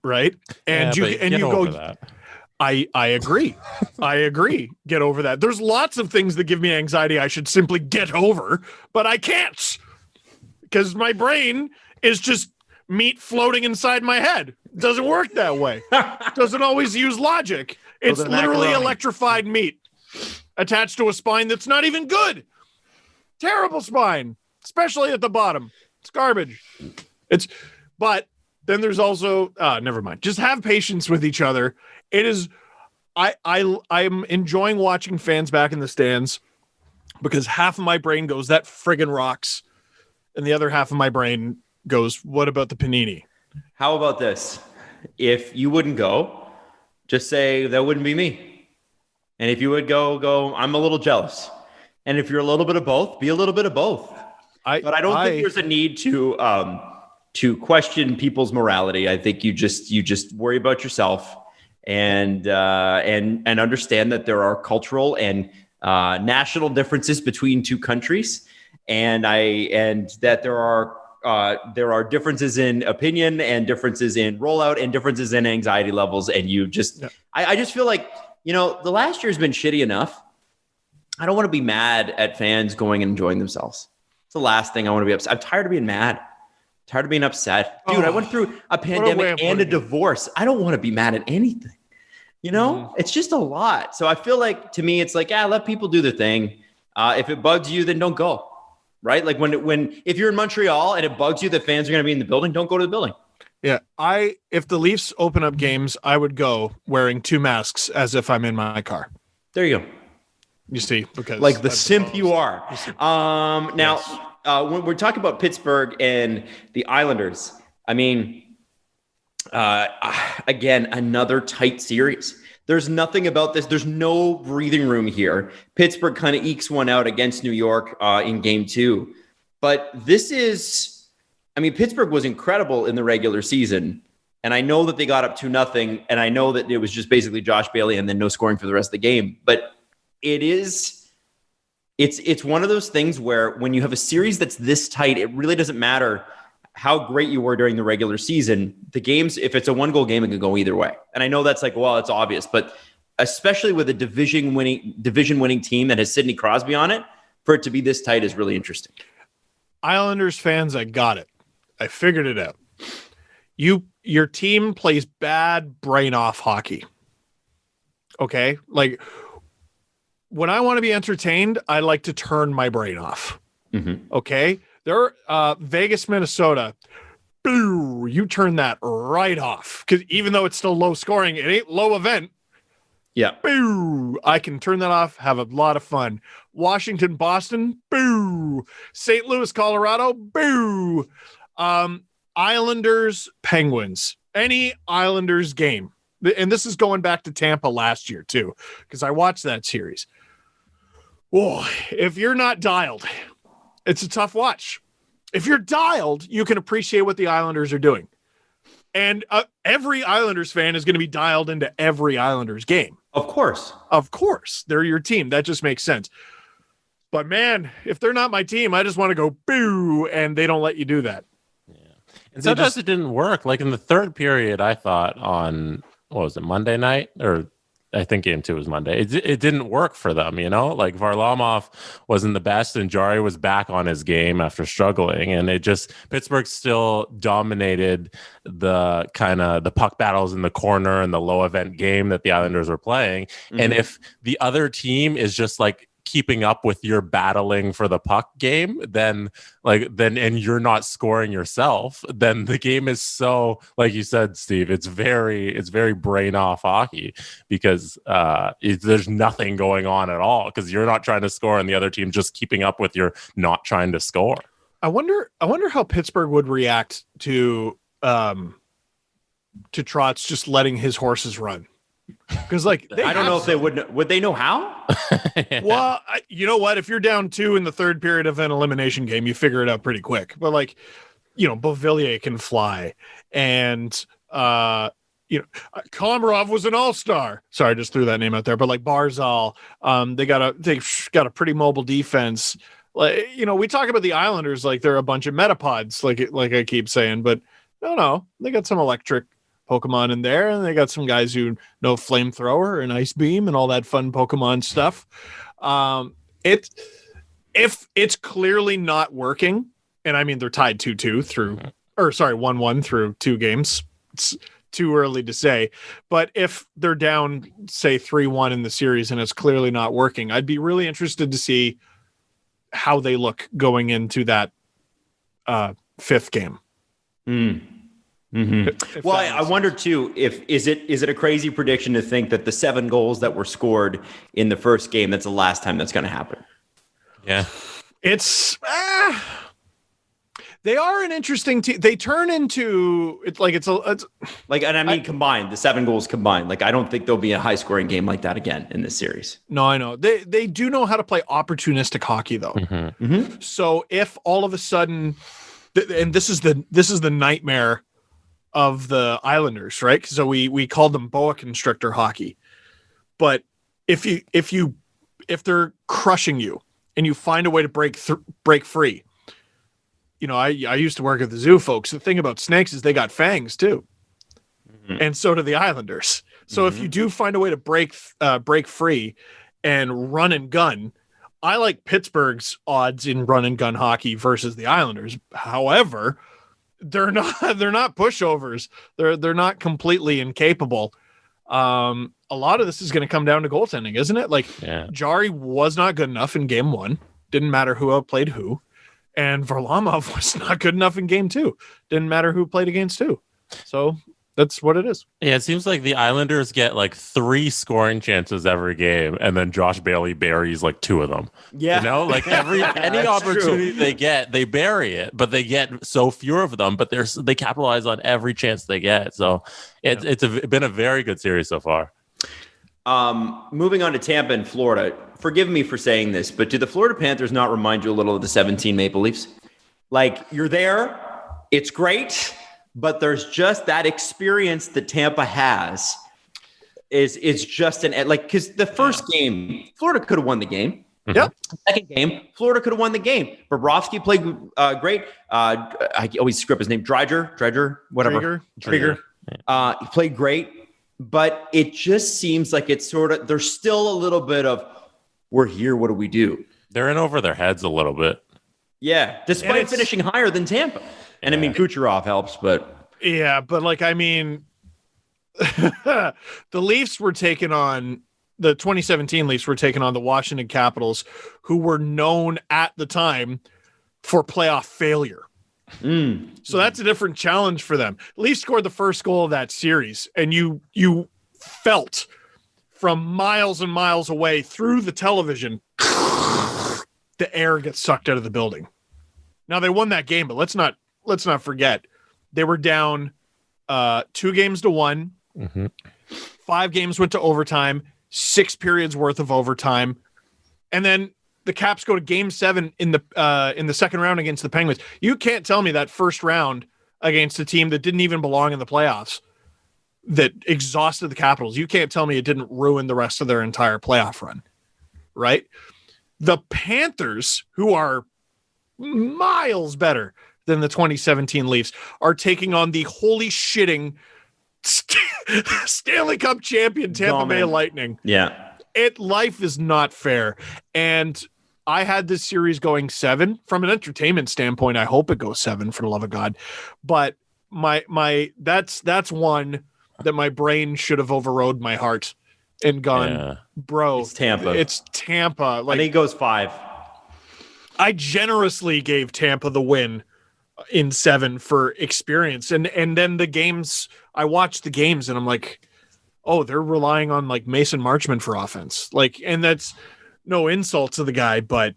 right? And you go, that. I agree. I agree. Get over that. There's lots of things that give me anxiety I should simply get over, but I can't because my brain is just meat floating inside my head. It doesn't work that way. Doesn't always use logic. It's literally electrified meat attached to a spine that's not even good. Terrible spine, especially at the bottom. It's garbage. But then there's also never mind. Just have patience with each other. It is I'm enjoying watching fans back in the stands because half of my brain goes, that friggin' rocks, and the other half of my brain goes, what about the panini? How about this? If you wouldn't go, just say that wouldn't be me. And if you would go, I'm a little jealous. And if you're a little bit of both, be a little bit of both. But I don't think there's a need to question people's morality. I think you just worry about yourself and understand that there are cultural and national differences between two countries, and that there are differences in opinion and differences in rollout and differences in anxiety levels. And I just feel like, the last year's been shitty enough. I don't want to be mad at fans going and enjoying themselves. It's the last thing I want to be upset. I'm tired of being mad. Tired of being upset. Dude, I went through a pandemic and a divorce. I don't want to be mad at anything. It's just a lot. So I feel like, to me, it's like, let people do their thing. If it bugs you, then don't go. Right? Like if you're in Montreal and it bugs you that fans are going to be in the building, don't go to the building. Yeah. If the Leafs open up games, I would go wearing 2 masks as if I'm in my car. There you go. You see, because like the simp you are. Now, when we're talking about Pittsburgh and the Islanders, I mean, again, another tight series. There's nothing about this. There's no breathing room here. Pittsburgh kind of ekes one out against New York in game 2. But Pittsburgh was incredible in the regular season. And I know that they got up 2-0. And I know that it was just basically Josh Bailey and then no scoring for the rest of the game. But it's one of those things where when you have a series that's this tight, it really doesn't matter how great you were during the regular season. The games, if it's a 1-goal game, it can go either way. And I know that's like, well, it's obvious, but especially with a division winning team that has Sidney Crosby on it, for it to be this tight is really interesting. Islanders fans, I got it. I figured it out. Your team plays bad brain off hockey. Okay? Like, when I want to be entertained, I like to turn my brain off. Mm-hmm. Okay? Vegas, Minnesota, you turn that right off. Because even though it's still low scoring, it ain't low event. Yeah. I can turn that off, have a lot of fun. Washington, Boston, St. Louis, Colorado, Islanders, Penguins. Any Islanders game and this is going back to Tampa last year too, because I watched that series. Whoa, if you're not dialed, it's a tough watch. If you're dialed, you can appreciate what the Islanders are doing. And every Islanders fan is going to be dialed into every Islanders game. Of course. Of course. They're your team. That just makes sense. But man, if they're not my team, I just want to go boo, and they don't let you do that. Yeah. And sometimes it didn't work. Like in the third period, I thought on, what was it, Monday night? Or I think game 2 was Monday. It didn't work for them, you know? Like Varlamov wasn't the best, and Jari was back on his game after struggling. And Pittsburgh still dominated the kind of the puck battles in the corner and the low event game that the Islanders were playing. Mm-hmm. And if the other team is just like keeping up with your battling for the puck game, then and you're not scoring yourself, then the game is so, like you said, Steve, it's very brain off hockey, because there's nothing going on at all, because you're not trying to score and the other team just keeping up with your not trying to score. I wonder how Pittsburgh would react to Trotz just letting his horses run. Because I don't know if they would they know how? Well, you know what? If you're down 2 in the third period of an elimination game, you figure it out pretty quick. But Beauvillier can fly, and Komarov was an all-star. Sorry, I just threw that name out there. But Barzal, they've got a pretty mobile defense. We talk about the Islanders like they're a bunch of metapods, like I keep saying, but no, they got some electric Pokemon in there, and they got some guys who know Flamethrower and Ice Beam and all that fun Pokemon stuff. If it's clearly not working, and I mean they're tied 2-2 through, or sorry, 1-1 through 2 games. It's too early to say, but if they're down, say 3-1 in the series and it's clearly not working, I'd be really interested to see how they look going into that 5th game. Mm-hmm. Well, I wonder too, is it a crazy prediction to think that the 7 goals that were scored in the first game, that's the last time that's going to happen? Yeah, it's they are an interesting team. They turn into combined, the 7 goals combined. I don't think there'll be a high scoring game like that again in this series. No, I know they do know how to play opportunistic hockey though. Mm-hmm. Mm-hmm. So if all of a sudden, and this is the nightmare of the Islanders, right? So we called them boa constrictor hockey. But if they're crushing you and you find a way to break free, I used to work at the zoo, folks. The thing about snakes is they got fangs too, and so do the Islanders. So if you do find a way to break free and run and gun, I like Pittsburgh's odds in run and gun hockey versus the Islanders. However, they're not pushovers. They're not completely incapable. A lot of this is going to come down to goaltending, isn't it? Jari was not good enough in game 1. Didn't matter who outplayed who. And Varlamov was not good enough in game 2. Didn't matter who played against who. So that's what it is. Yeah, it seems like the Islanders get 3 scoring chances every game, and then Josh Bailey buries 2 of them. Yeah, any opportunity they get, they bury it, but they get so few of them. But they capitalize on every chance they get. So it's been a very good series so far. Moving on to Tampa and Florida. Forgive me for saying this, but do the Florida Panthers not remind you a little of the 17 Maple Leafs? You're there, it's great. But there's just that experience that Tampa has is just because the first game, Florida could have won the game. Mm-hmm. Yep. Second game, Florida could have won the game. Bobrovsky played great. I always screw up his name. Dredger, whatever. Trigger. He played great, but it just seems like it's there's still a little bit of, we're here, what do we do? They're in over their heads a little bit. Yeah, despite finishing higher than Tampa. And Kucherov helps, but yeah, but the Leafs were taking on the 2017 Leafs were taking on the Washington Capitals, who were known at the time for playoff failure. So that's a different challenge for them. Leafs scored the first goal of that series, and you felt from miles and miles away through the television, the air gets sucked out of the building. Now they won that game, but let's not forget they were down 2-1. Mm-hmm. 5 games went to overtime, 6 periods worth of overtime, and then the Caps go to Game 7 in the second round against the Penguins. You can't tell me that first round against a team that didn't even belong in the playoffs, that exhausted the Capitals. You can't tell me it didn't ruin the rest of their entire playoff run, right? The Panthers, who are miles better than the 2017 Leafs, are taking on the holy shitting Stanley Cup champion Tampa Bay Lightning. Yeah. Life is not fair. And I had this series going 7 from an entertainment standpoint. I hope it goes 7 for the love of God. But that's one that my brain should have overrode my heart and gone, bro. It's Tampa. I think it goes 5. I generously gave Tampa the win in 7 for experience. And then the games, I watched the games and I'm like, oh, they're relying on like Mason Marchman for offense. Like, and that's no insult to the guy, but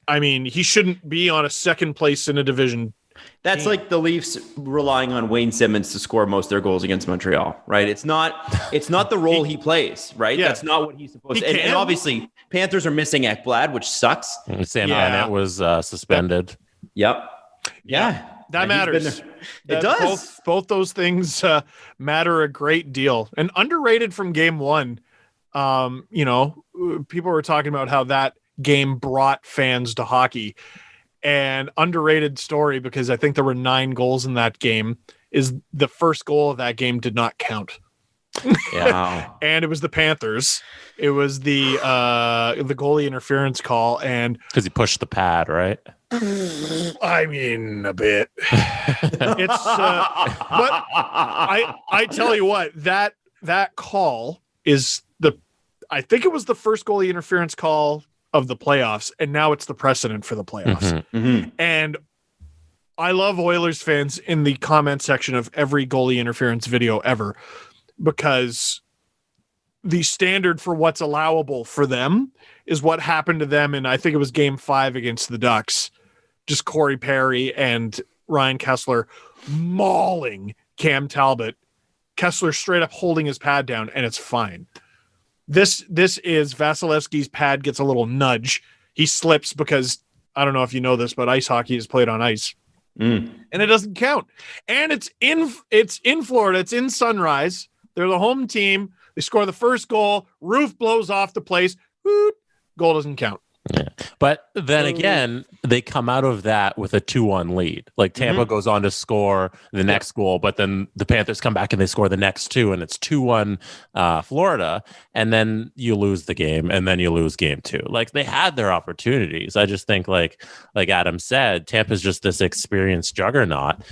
I mean, he shouldn't be on a second place in a division. That's like the Leafs relying on Wayne Simmons to score most of their goals against Montreal, right? It's not the role he plays, right? Yeah. That's not what he's supposed to. And obviously, Panthers are missing Ekblad, which sucks. Sam Bennett was suspended. Yep. Yeah. That matters. It does. Both those things matter a great deal. And underrated from Game 1. People were talking about how that game brought fans to hockey. And underrated story, because I think there were 9 goals in that game, is the first goal of that game did not count. Yeah. And it was the Panthers. It was the goalie interference call, and because he pushed the pad, right? I mean, a bit. It's but I tell you what, that call is I think it was the first goalie interference call of the playoffs, and now it's the precedent for the playoffs. Mm-hmm. And I love Oilers fans in the comment section of every goalie interference video ever, because the standard for what's allowable for them is what happened to them in, I think it was Game 5 against the Ducks. Just Corey Perry and Ryan Kessler mauling Cam Talbot. Kessler straight up holding his pad down, and it's fine. This is Vasilevskiy's pad gets a little nudge. He slips because, I don't know if you know this, but ice hockey is played on ice. And it doesn't count. And it's in Florida. It's in Sunrise. They're the home team. They score the first goal. Roof blows off the place. Boop, goal doesn't count. Yeah. But then again, they come out of that with a 2-1 lead. Like Tampa goes on to score the next goal, but then the Panthers come back and they score the next 2, and it's 2-1 Florida. And then you lose the game, and then you lose Game 2. Like, they had their opportunities. I just think, like Adam said, Tampa's just this experienced juggernaut.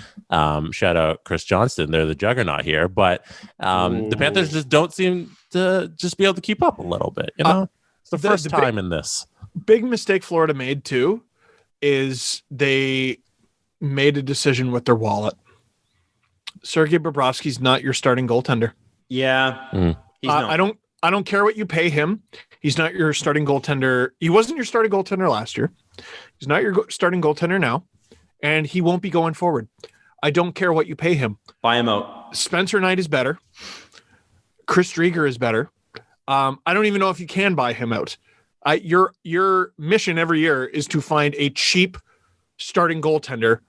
Shout out Chris Johnston. They're the juggernaut here. But the Panthers just don't seem to just be able to keep up a little bit. You know, it's the first time in this. Big mistake Florida made too is they made a decision with their wallet. Sergei Bobrovsky's not your starting goaltender. Yeah. He's not. I don't care what you pay him. He's not your starting goaltender. He wasn't your starting goaltender last year. He's not your starting goaltender now, and he won't be going forward. I don't care what you pay him. Buy him out. Spencer Knight is better. Chris Drieger is better. I don't even know if you can buy him out. Your mission every year is to find a cheap starting goaltender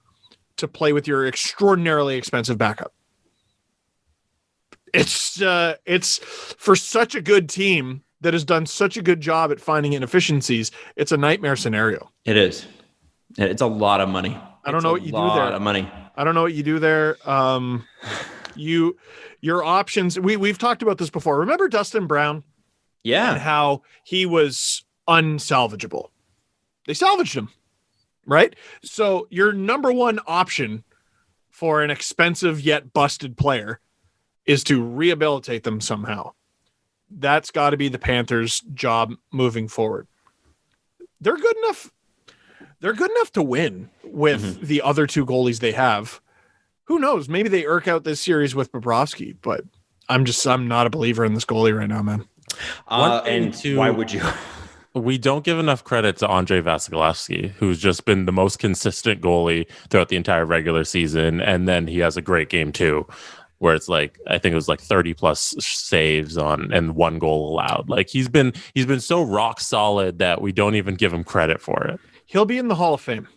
to play with your extraordinarily expensive backup. It's for such a good team that has done such a good job at finding inefficiencies. It's a nightmare scenario. It is. It's a lot of money. I don't know what you do there. A lot of money. I don't know what you do there. Your options. We've talked about this before. Remember Dustin Brown? Yeah. And how he was unsalvageable. They salvaged him, right? So your number one option for an expensive yet busted player is to rehabilitate them somehow. That's got to be the Panthers' job moving forward. They're good enough. They're good enough to win with the other 2 goalies they have. Who knows? Maybe they irk out this series with Bobrovsky, but I'm not a believer in this goalie right now, man. Why would you? We don't give enough credit to Andrei Vasilevskiy, who's just been the most consistent goalie throughout the entire regular season, and then he has a great game too. where it's like, I think it was like 30 plus saves on and 1 goal allowed. Like he's been so rock solid that we don't even give him credit for it. He'll be in the Hall of Fame.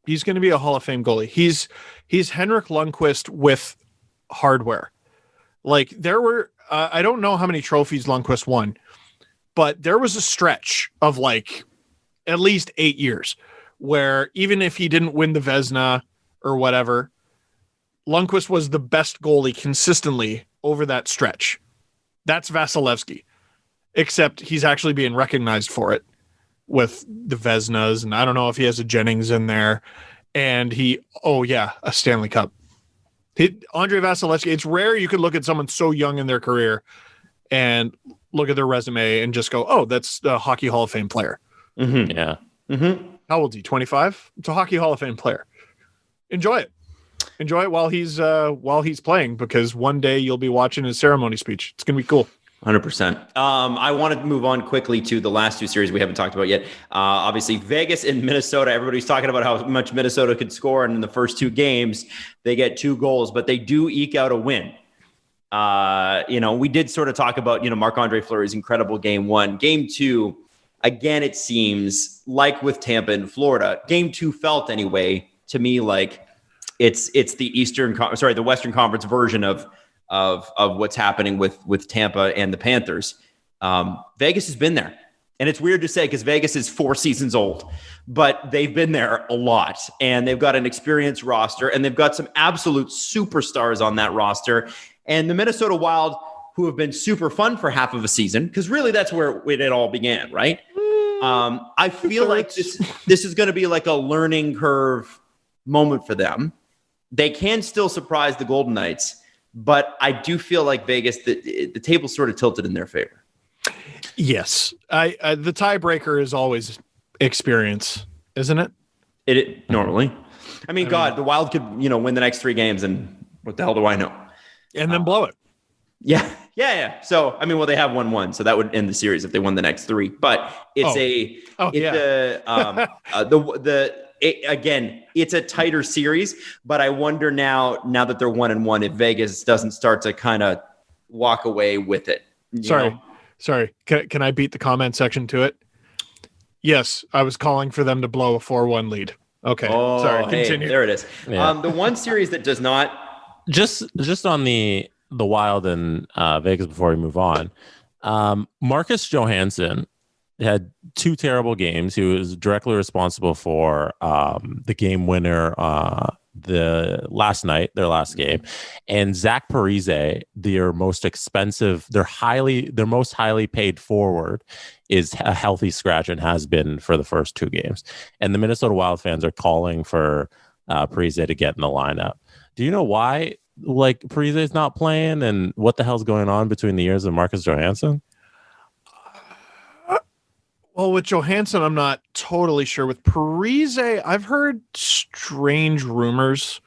He's going to be a Hall of Fame goalie. He's Henrik Lundqvist with hardware. Like there were, I don't know how many trophies Lundqvist won, but there was a stretch of like at least 8 years where even if he didn't win the Vezina or whatever, Lundqvist was the best goalie consistently over that stretch. That's Vasilevskiy, except he's actually being recognized for it with the Vezinas, and I don't know if he has a Jennings in there, and a Stanley Cup. Andre Vasilevskiy, it's rare you could look at someone so young in their career and look at their resume and just go, oh, that's the Hockey Hall of Fame player. Mm-hmm. Yeah. Mm-hmm. How old is he? 25? It's a Hockey Hall of Fame player. Enjoy it. Enjoy it while he's playing, because one day you'll be watching his ceremony speech. It's going to be cool. 100%. I wanted to move on quickly to the last 2 series we haven't talked about yet. Obviously, Vegas and Minnesota. Everybody's talking about how much Minnesota could score, and in the first 2 games, they get 2 goals, but they do eke out a win. We did sort of talk about, Marc-Andre Fleury's incredible game 1. Game 2, again, it seems like with Tampa and Florida, game 2 felt anyway to me like it's the Western Conference version of what's happening with Tampa and the Panthers. Vegas has been there. And it's weird to say because Vegas is 4 seasons old, but they've been there a lot. And they've got an experienced roster, and they've got some absolute superstars on that roster. And the Minnesota Wild, who have been super fun for half of a season, because really that's where it all began, right? I feel like this is going to be like a learning curve moment for them. They can still surprise the Golden Knights, but I do feel like Vegas, the table's sort of tilted in their favor. Yes. The tiebreaker is always experience, isn't it? It normally. I mean, the Wild could, win the next 3 games, and what the hell do I know? And then blow it. Yeah. So, they have 1-1, so that would end the series if they won the next 3. But it's a tighter series, but I wonder now that they're 1-1, if Vegas doesn't start to kind of walk away with it. Sorry. Can I beat the comment section to it? Yes, I was calling for them to blow a 4-1 lead. Okay. Sorry. Continue. There it is. Yeah. The one series that does not. Just on the Wild and Vegas before we move on. Marcus Johansson had 2 terrible games. He was directly responsible for the game winner their last game. And Zach Parise, their most highly paid forward, is a healthy scratch and has been for the first 2 games. And the Minnesota Wild fans are calling for Parise to get in the lineup. Do you know why Parise is not playing, and what the hell's going on between the ears of Marcus Johansson? Well, with Johansson, I'm not totally sure. With Parise, I've heard strange rumors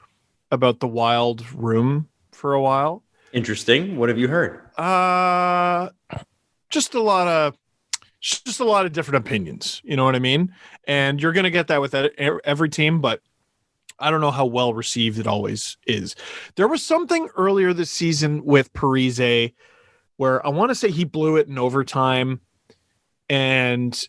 about the Wild room for a while. Interesting. What have you heard? Just a lot of different opinions. You know what I mean? And you're going to get that with every team, but I don't know how well received it always is. There was something earlier this season with Parise where I want to say he blew it in overtime, and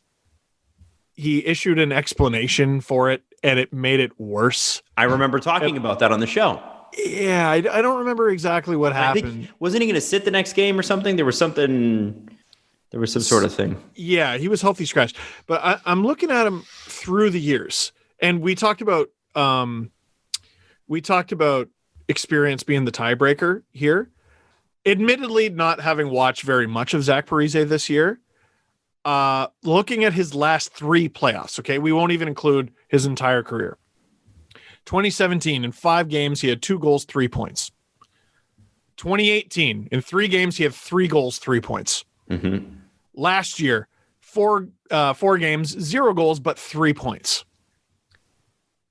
he issued an explanation for it, and it made it worse. I remember talking about that on the show. Yeah, I don't remember exactly what happened. Wasn't he going to sit the next game or something? There was some sort of thing. Yeah, he was healthy scratched. But I'm looking at him through the years, and we talked about experience being the tiebreaker here. Admittedly, not having watched very much of Zach Parise this year. Looking at his last 3 playoffs, okay, we won't even include his entire career. 2017, in 5 games, he had 2 goals, 3 points. 2018, in 3 games, he had 3 goals, 3 points. Mm-hmm. Last year, 4 games, 0 goals, but 3 points.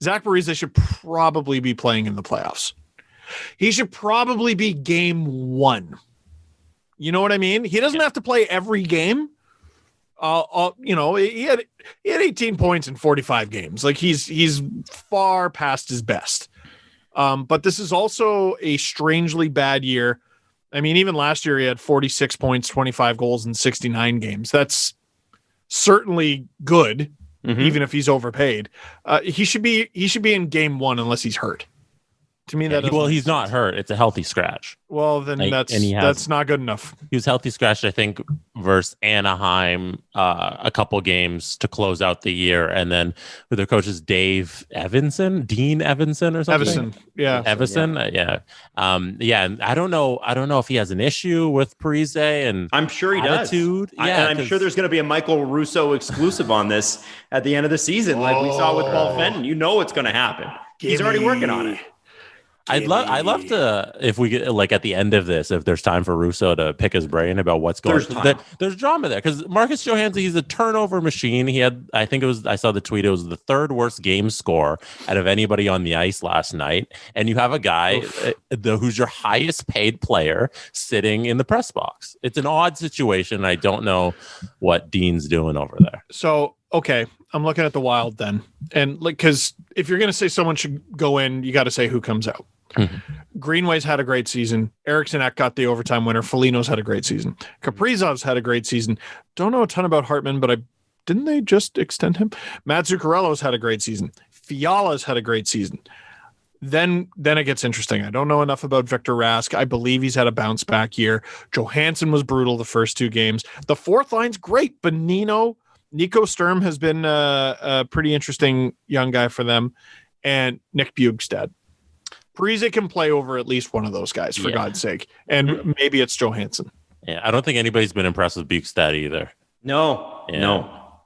Zach Parise should probably be playing in the playoffs. He should probably be game 1. You know what I mean? He doesn't have to play every game. He had 18 points in 45 games. Like he's far past his best. But this is also a strangely bad year. I mean, even last year he had 46 points, 25 goals in 69 games. That's certainly good, even if he's overpaid. He should be in game one unless he's hurt. To me, he's not hurt. It's a healthy scratch. Well, then that's not good enough. He was healthy scratched, I think, versus Anaheim a couple games to close out the year, and then with their coaches Dean Evanson or something. Evison, yeah. And I don't know if he has an issue with Parise, and I'm sure he attitude. Does. And I'm sure there's going to be a Michael Russo exclusive on this at the end of the season, like we saw with Paul Fenton. You know what's going to happen. He's already working on it. I'd love to, if we get like at the end of this, if there's time for Russo to pick his brain about what's going on. There's drama there because Marcus Johansson, he's a turnover machine. He had, I saw the tweet, it was the third worst game score out of anybody on the ice last night. And you have a guy who's your highest paid player sitting in the press box. It's an odd situation. I don't know what Dean's doing over there. So, okay, I'm looking at the Wild then. And like, because if you're going to say someone should go in, you got to say who comes out. Greenway's had a great season. Eriksson got the overtime winner. Foligno's had a great season. Kaprizov's had a great season. Don't know a ton about Hartman, but didn't they just extend him? Matt Zuccarello's had a great season. Fiala's had a great season. Then it gets interesting. I don't know enough about Victor Rask. I believe he's had a bounce back year. Johansson was brutal the first two games. The fourth line's great. Nico Sturm has been a pretty interesting young guy for them, and Nick Bjugstad. Parise can play over at least one of those guys, for God's sake. And maybe it's Johansson. Yeah, I don't think anybody's been impressed with Bjugstad either. No,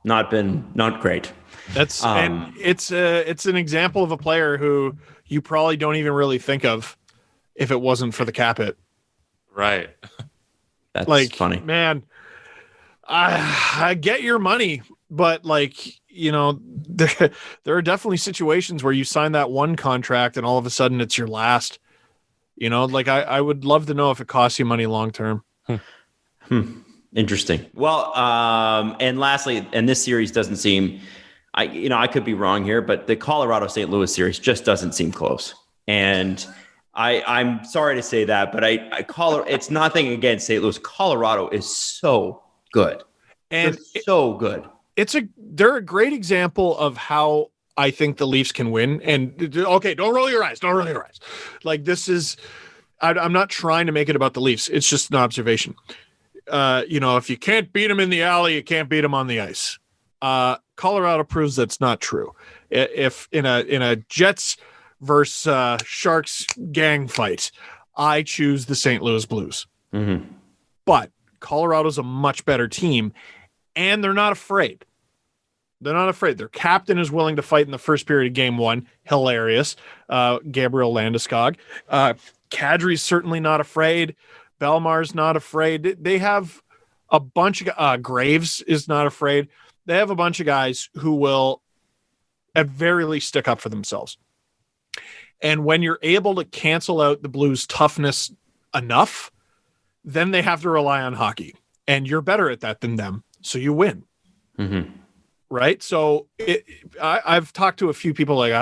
not great. That's and it's an example of a player who you probably don't even really think of if it wasn't for the cap hit. Right. That's funny. Man, I get your money, but there are definitely situations where you sign that one contract and all of a sudden it's your last. I would love to know if it costs you money long term. Interesting. Well, and lastly, and this series doesn't seem, I could be wrong here, but the Colorado St. Louis series just doesn't seem close. And I'm sorry to say that, but it's nothing against St. Louis. Colorado is so good. And so good. They're a great example of how I think the Leafs can win. And okay, don't roll your eyes. Like this is, I'm not trying to make it about the Leafs. It's just an observation. If you can't beat them in the alley, you can't beat them on the ice. Colorado proves that's not true. If in a Jets versus Sharks gang fight, I choose the St. Louis Blues. Mm-hmm. But Colorado's a much better team, and they're not afraid. Their captain is willing to fight in the first period of game one. Hilarious. Gabriel Landeskog. Kadri's certainly not afraid. Belmar's not afraid. They have a bunch of Graves is not afraid. They have a bunch of guys who will at very least stick up for themselves. And when you're able to cancel out the Blues' toughness enough, then they have to rely on hockey. And you're better at that than them. So you win. Mm-hmm. Right? So I've talked to a few people like,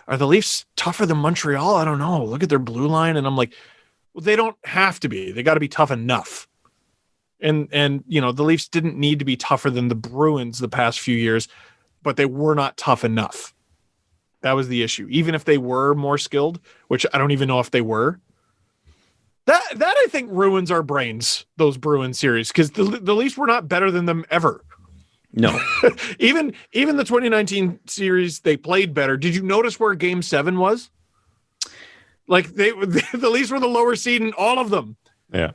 are the Leafs tougher than Montreal? I don't know. Look at their blue line. And I'm like, well, they don't have to be. They got to be tough enough. And the Leafs didn't need to be tougher than the Bruins the past few years, but they were not tough enough. That was the issue. Even if they were more skilled, which I don't even know if they were. That I think ruins our brains, those Bruins series, because the Leafs were not better than them ever. No. even the 2019 series, they played better. Did you notice where Game 7 was? Like the Leafs were the lower seed in all of them. Yeah.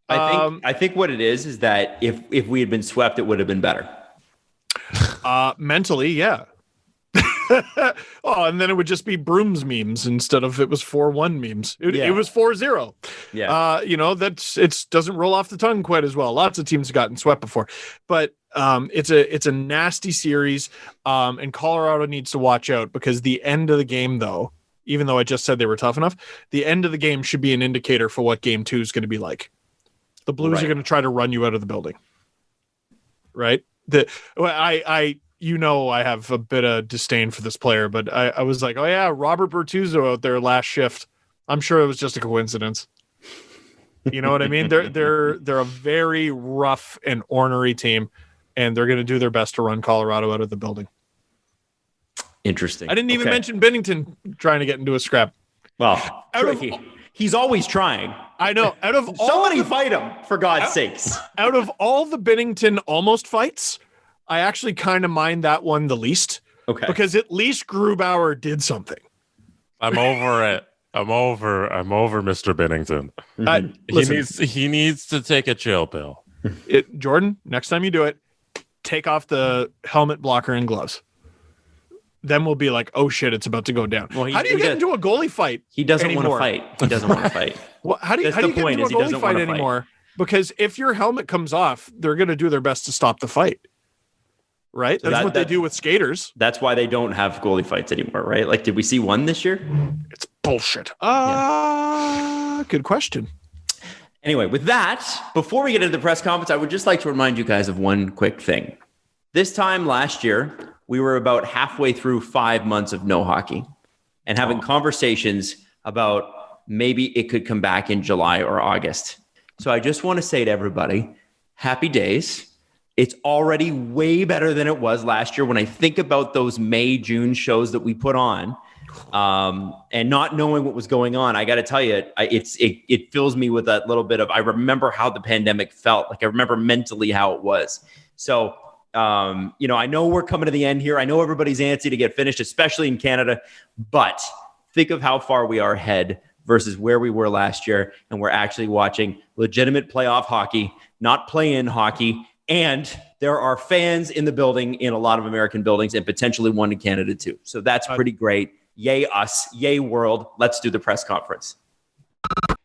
I think what it is that if we had been swept, it would have been better. Mentally, yeah. And then it would just be Brooms memes instead of it was 4-1 memes. It was 4-0. Yeah. It doesn't roll off the tongue quite as well. Lots of teams have gotten swept before, but it's a nasty series. And Colorado needs to watch out because the end of the game, though, even though I just said they were tough enough, the end of the game should be an indicator for what game 2 is going to be like. The Blues are going to try to run you out of the building. Right. I have a bit of disdain for this player, but I was like, oh yeah, Robert Bertuzzo out there last shift. I'm sure it was just a coincidence. You know what I mean? They're a very rough and ornery team, and they're going to do their best to run Colorado out of the building. Interesting. I didn't even mention Binnington trying to get into a scrap. Well, he's always trying. I know. Out of somebody fight him, for God's sakes. Out of all the Binnington almost fights, I actually kind of mind that one the least. Okay. Because at least Grubauer did something. I'm over it. I'm over Mr. Binnington. He needs to take a chill pill. Jordan, next time you do it, take off the helmet blocker and gloves. Then we'll be like, oh shit, it's about to go down. Well, how do you get into a goalie fight? He doesn't want to fight. He doesn't want to fight. Well, how do you get into a goalie fight anymore? Because if your helmet comes off, they're going to do their best to stop the fight. Right? So that's what they do with skaters. That's why they don't have goalie fights anymore, right? Like, did we see one this year? It's bullshit. Good question. Anyway, with that, before we get into the press conference, I would just like to remind you guys of one quick thing. This time last year, we were about halfway through 5 months of no hockey and having conversations about maybe it could come back in July or August. So I just want to say to everybody, happy days. It's already way better than it was last year when I think about those May, June shows that we put on and not knowing what was going on. I got to tell you, it fills me with that little bit of, I remember how the pandemic felt. Like I remember mentally how it was. So, I know we're coming to the end here. I know everybody's antsy to get finished, especially in Canada, but think of how far we are ahead versus where we were last year. And we're actually watching legitimate playoff hockey, not play-in hockey. And there are fans in the building, in a lot of American buildings, and potentially one in Canada too. So that's pretty great. Yay us, yay world. Let's do the press conference.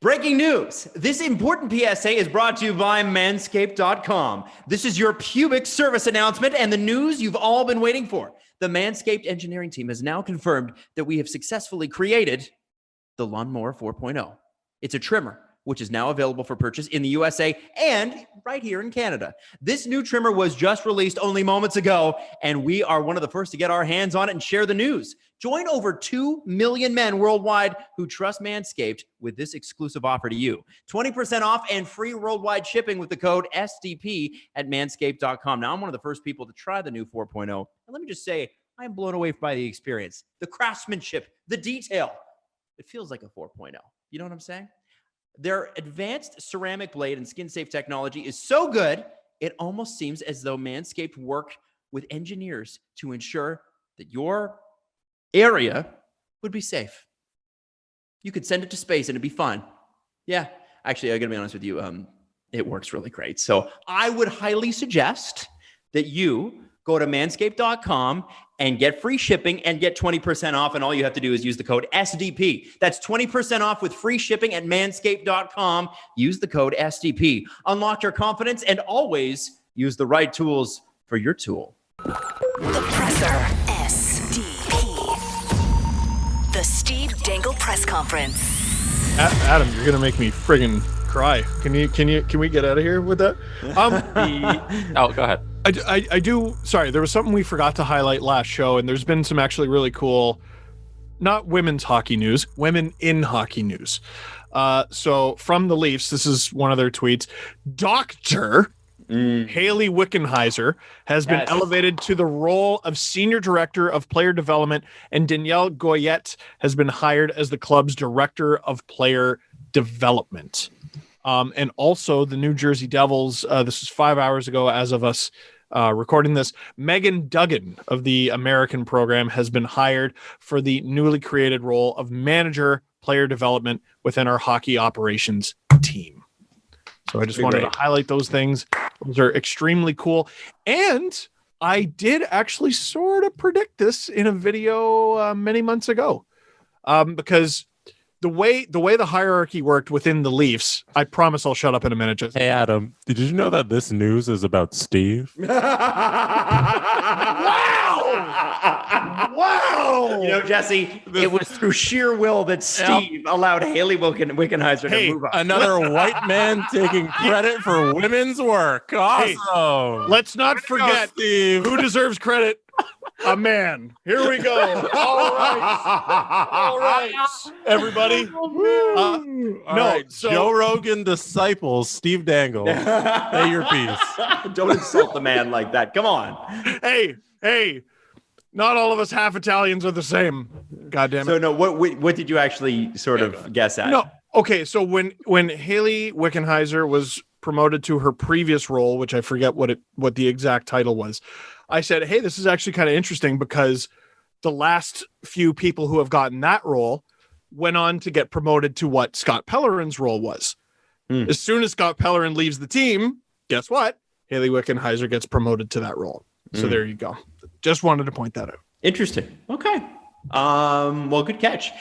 Breaking news. This important PSA is brought to you by manscaped.com. This is your pubic service announcement and the news you've all been waiting for. The Manscaped engineering team has now confirmed that we have successfully created the Lawnmower 4.0. It's a trimmer, which is now available for purchase in the USA and right here in Canada. This new trimmer was just released only moments ago, and we are one of the first to get our hands on it and share the news. Join over 2 million men worldwide who trust Manscaped with this exclusive offer to you. 20% off and free worldwide shipping with the code SDP at manscaped.com. Now, I'm one of the first people to try the new 4.0. And let me just say, I'm blown away by the experience, the craftsmanship, the detail. It feels like a 4.0. You know what I'm saying? Their advanced ceramic blade and skin-safe technology is so good, it almost seems as though Manscaped worked with engineers to ensure that your area would be safe. You could send it to space and it'd be fun. Yeah, actually, I gotta be honest with you, it works really great. So I would highly suggest that you go to manscaped.com and get free shipping and get 20% off. And all you have to do is use the code SDP. That's 20% off with free shipping at manscaped.com. Use the code SDP. Unlock your confidence and always use the right tools for your tool. The Presser. SDP. The Steve Dangle Press Conference. Adam, you're gonna make me friggin' cry. Can we get out of here with that? Oh, go ahead. I do. Sorry, there was something we forgot to highlight last show, and there's been some actually really cool, not women's hockey news, women in hockey news. So from the Leafs, this is one of their tweets. Dr. Haley Wickenheiser has been elevated to the role of Senior Director of Player Development, and Danielle Goyette has been hired as the club's Director of Player Development. And also the New Jersey Devils, this was 5 hours ago as of us recording this, Megan Duggan of the American program has been hired for the newly created role of Manager Player Development within our hockey operations team. So I just wanted to highlight those things. Those are extremely cool. And I did actually sort of predict this in a video many months ago because the way the hierarchy worked within the Leafs, I promise I'll shut up in a minute. Hey, Adam, did you know that this news is about Steve? Wow! You know, Jesse, it was through sheer will that Steve allowed Haley Wickenheiser to move on. Another white man taking credit for women's work. Awesome. Hey, let's not forget who deserves credit a man. Here we go. All right, everybody. So Joe Rogan disciples Steve Dangle. Say your piece. Don't insult the man like that. Come on. Hey. Not all of us half Italians are the same. God damn it. So no, what did you actually sort of guess at? No. Okay, so when Haley Wickenheiser was promoted to her previous role, which I forget what the exact title was, I said, hey, this is actually kind of interesting because the last few people who have gotten that role went on to get promoted to what Scott Pellerin's role was. As soon as Scott Pellerin leaves the team, guess what? Haley Wickenheiser gets promoted to that role. So there you go. Just wanted to point that out. Interesting. Okay. Well, good catch.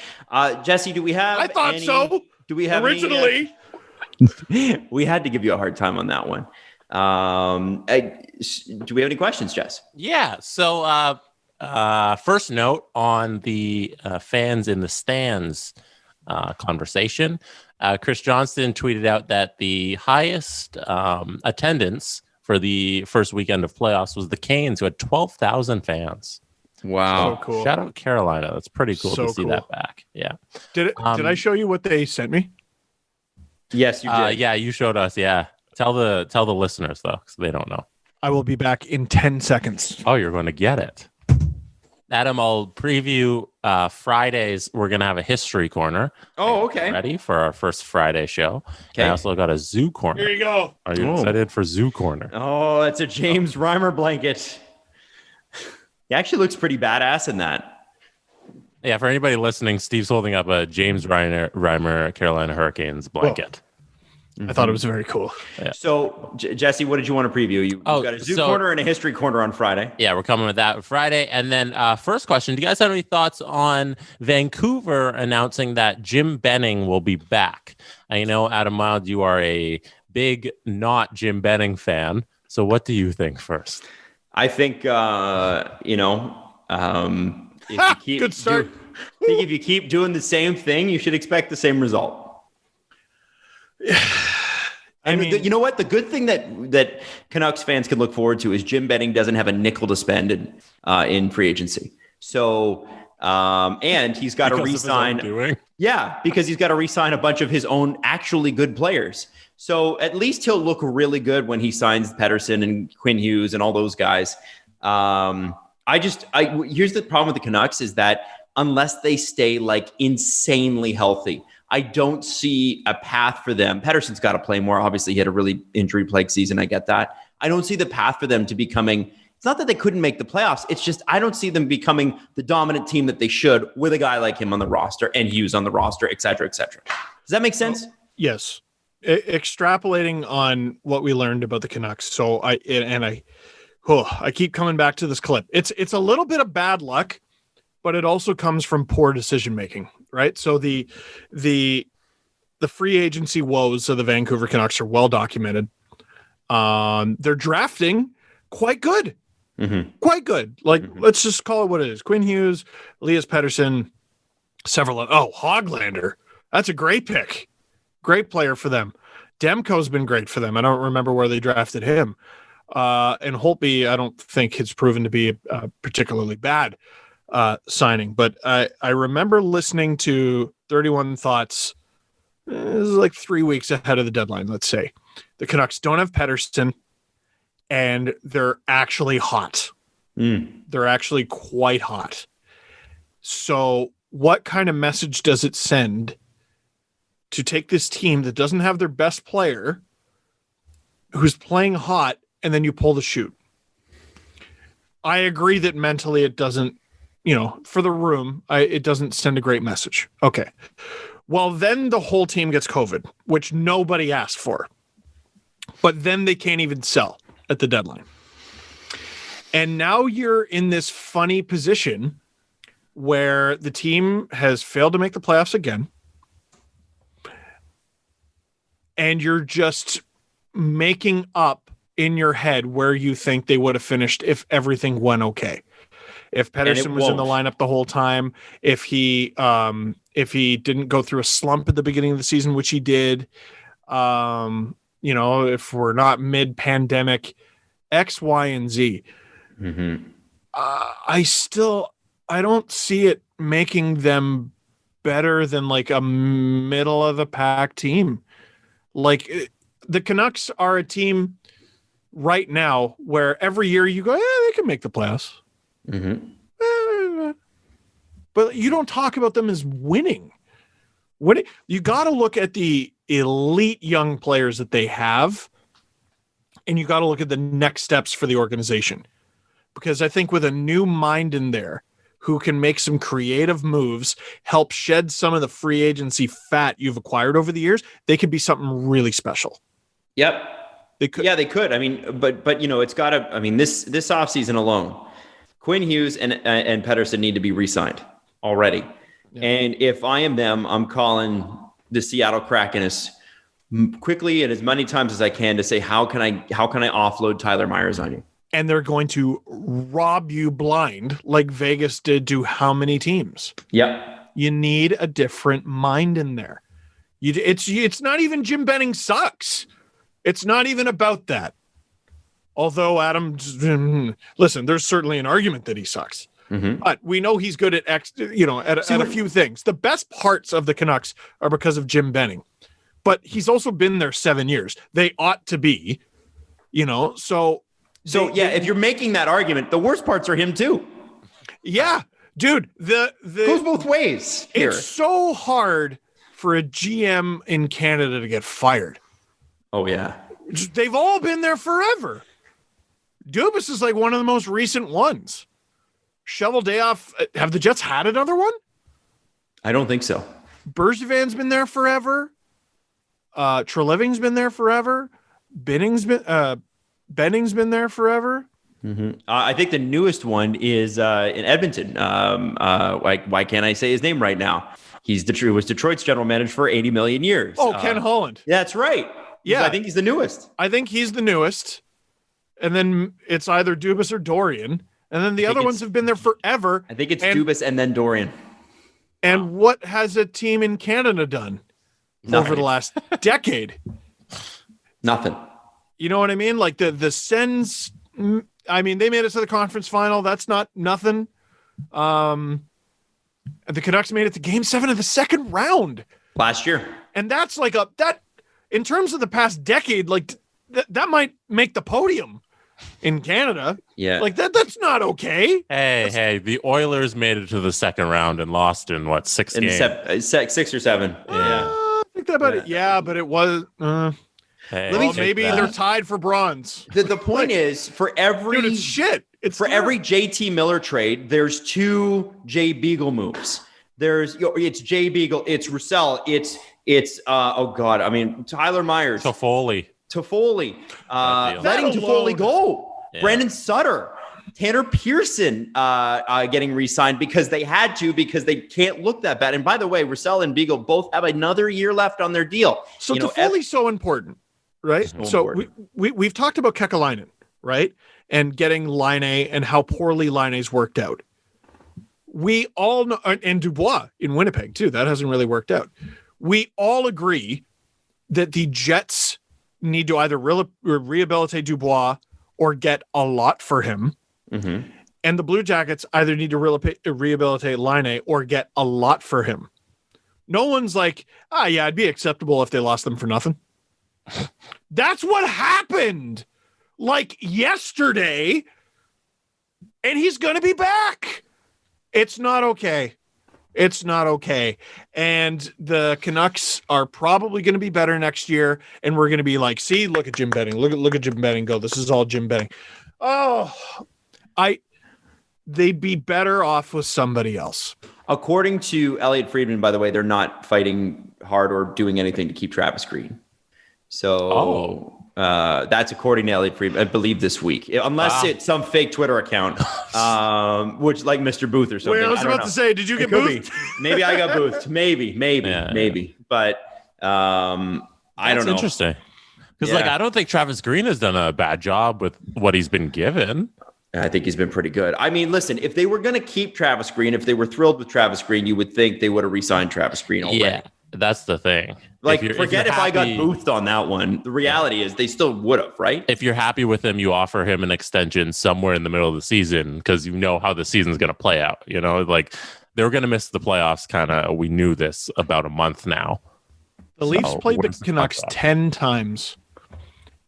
Jesse, do we have I thought so. Do we have originally? We had to give you a hard time on that one. Do we have any questions, Jess? Yeah. So first note on the fans in the stands conversation. Chris Johnston tweeted out that the highest attendance for the first weekend of playoffs was the Canes, who had 12,000 fans. Wow. So cool. Shout out Carolina. That's pretty cool to see that back. Yeah. Did I show you what they sent me? Yes, you did. Yeah, you showed us. Yeah. Tell the listeners though, because they don't know. I will be back in 10 seconds. Oh, you're going to get it. Adam, I'll preview Fridays. We're going to have a history corner. Oh, okay. Ready for our first Friday show. Okay. And I also got a zoo corner. Here you go. Are you excited for zoo corner? Oh, that's a James Reimer blanket. He actually looks pretty badass in that. Yeah, for anybody listening, Steve's holding up a James Reimer Carolina Hurricanes blanket. I thought it was very cool. Yeah. So, Jesse, what did you want to preview? You've got a zoo corner and a history corner on Friday. Yeah, we're coming with that Friday. And then first question, do you guys have any thoughts on Vancouver announcing that Jim Benning will be back? I know, Adam Wilde, you are a big not Jim Benning fan. So what do you think first? I think, if you keep good start. If you keep doing the same thing, you should expect the same result. I mean, you know what? The good thing that Canucks fans can look forward to is Jim Benning doesn't have a nickel to spend in free agency. So, and he's got to re-sign. Yeah, because he's got to re-sign a bunch of his own actually good players. So at least he'll look really good when he signs Pettersson and Quinn Hughes and all those guys. Here's the problem with the Canucks is that unless they stay like insanely healthy, I don't see a path for them. Pettersson's got to play more. Obviously, he had a really injury-plagued season. I get that. I don't see the path for them to becoming – it's not that they couldn't make the playoffs. It's just I don't see them becoming the dominant team that they should with a guy like him on the roster and Hughes on the roster, et cetera, et cetera. Does that make sense? Yes. Extrapolating on what we learned about the Canucks. So I keep coming back to this clip. It's a little bit of bad luck, but it also comes from poor decision-making. Right. So the free agency woes of the Vancouver Canucks are well documented. They're drafting quite good. Mm-hmm. Quite good. Like, let's just call it what it is. Quinn Hughes, Elias Pettersson, Hoglander. That's a great pick. Great player for them. Demko's been great for them. I don't remember where they drafted him. And Holtby, I don't think has proven to be particularly bad signing, but I remember listening to 31 Thoughts. This is like 3 weeks ahead of the deadline. Let's say the Canucks don't have Pettersson, and they're actually hot. They're actually quite hot. So, what kind of message does it send to take this team that doesn't have their best player, who's playing hot, and then you pull the chute? I agree that mentally it doesn't. For the room, it doesn't send a great message. Okay. Well, then the whole team gets COVID, which nobody asked for. But then they can't even sell at the deadline. And now you're in this funny position where the team has failed to make the playoffs again. And you're just making up in your head where you think they would have finished if everything went okay. If Pettersson was in the lineup the whole time, if he didn't go through a slump at the beginning of the season, which he did, if we're not mid-pandemic, X, Y, and Z. Mm-hmm. I don't see it making them better than like a middle of the pack team. Like the Canucks are a team right now where every year you go, they can make the playoffs. But you don't talk about them as winning. You got to look at the elite young players that they have, and you got to look at the next steps for the organization. Because I think with a new mind in there who can make some creative moves, help shed some of the free agency fat you've acquired over the years, they could be something really special. Yep. They could. Yeah, they could. I mean, but it's got to, I mean, this offseason alone, Quinn Hughes and Pettersson need to be re-signed already. Yeah. And if I am them, I'm calling the Seattle Kraken as quickly and as many times as I can to say, how can I offload Tyler Myers on you? And they're going to rob you blind like Vegas did to how many teams? Yep. You need a different mind in there. It's not even Jim Benning sucks. It's not even about that. Although Adam, listen, there's certainly an argument that he sucks. But we know he's good at at a few things. The best parts of the Canucks are because of Jim Benning. But he's also been there 7 years. They ought to be, so if you're making that argument, the worst parts are him too. Yeah, dude, the goes both ways here. It's so hard for a GM in Canada to get fired. Oh yeah. They've all been there forever. Dubas is like one of the most recent ones. Shovel day off. Have the Jets had another one? I don't think so. Bergevin's been there forever. Treliving's been there forever. Benning's been there forever. I think the newest one is in Edmonton. Why can't I say his name right now? He was Detroit's general manager for 80 million years. Oh, Ken Holland. That's right. Yeah, I think he's the newest. And then it's either Dubas or Dorian. And then the other ones have been there forever. I think it's Dubas and then Dorian. And what has a team in Canada done over the last decade? Nothing. You know what I mean? Like the Sens, I mean, they made it to the conference final. That's not nothing. The Canucks made it to Game 7 of the second round last year. And that's like that in terms of the past decade, like that might make the podium in Canada. Yeah. Like that's not okay. Hey, the Oilers made it to the second round and lost in 6 games? 6 or 7. I think that about it. Yeah, but it was maybe they're tied for bronze. The point is, for every dude, it's shit. It's for every JT Miller trade, there's 2 Jay Beagle moves. It's Jay Beagle, it's Roussel, it's Tyler Myers, Toffoli, letting Toffoli go, Brandon Sutter, Tanner Pearson getting re-signed because they had to, because they can't look that bad. And by the way, Roussel and Beagle both have another year left on their deal. So Toffoli's so important, right? So we've talked about Kekalainen, right? And getting Laine and how poorly Laine's worked out. We all know, and Dubois in Winnipeg too, that hasn't really worked out. We all agree that the Jets need to either rehabilitate Dubois or get a lot for him. And the Blue Jackets either need to rehabilitate Laine or get a lot for him. No one's like, it'd be acceptable if they lost them for nothing. That's what happened like yesterday, and he's going to be back. It's not okay. It's not okay. And the Canucks are probably going to be better next year, and we're going to be like, see, look at Jim Benning. Look at Jim Benning go. This is all Jim Benning. They'd be better off with somebody else. According to Elliot Friedman, by the way, they're not fighting hard or doing anything to keep Travis Green. So that's according to Elliot Friedman, I believe this week, unless it's some fake Twitter account, which like Mr. Booth or something. Wait, I was about to say, did you get boothed? Maybe I got boothed. Maybe. But I don't know. That's interesting. Because I don't think Travis Green has done a bad job with what he's been given. I think he's been pretty good. I mean, listen, if they were going to keep Travis Green, if they were thrilled with Travis Green, you would think they would have re-signed Travis Green already. Yeah. That's the thing. Like, forget if I got boothed on that one. The reality is they still would have, right? If you're happy with him, you offer him an extension somewhere in the middle of the season because you know how the season's going to play out. You know, like they were going to miss the playoffs. Kind of, we knew this about a month now. The Leafs played the Canucks 10 times,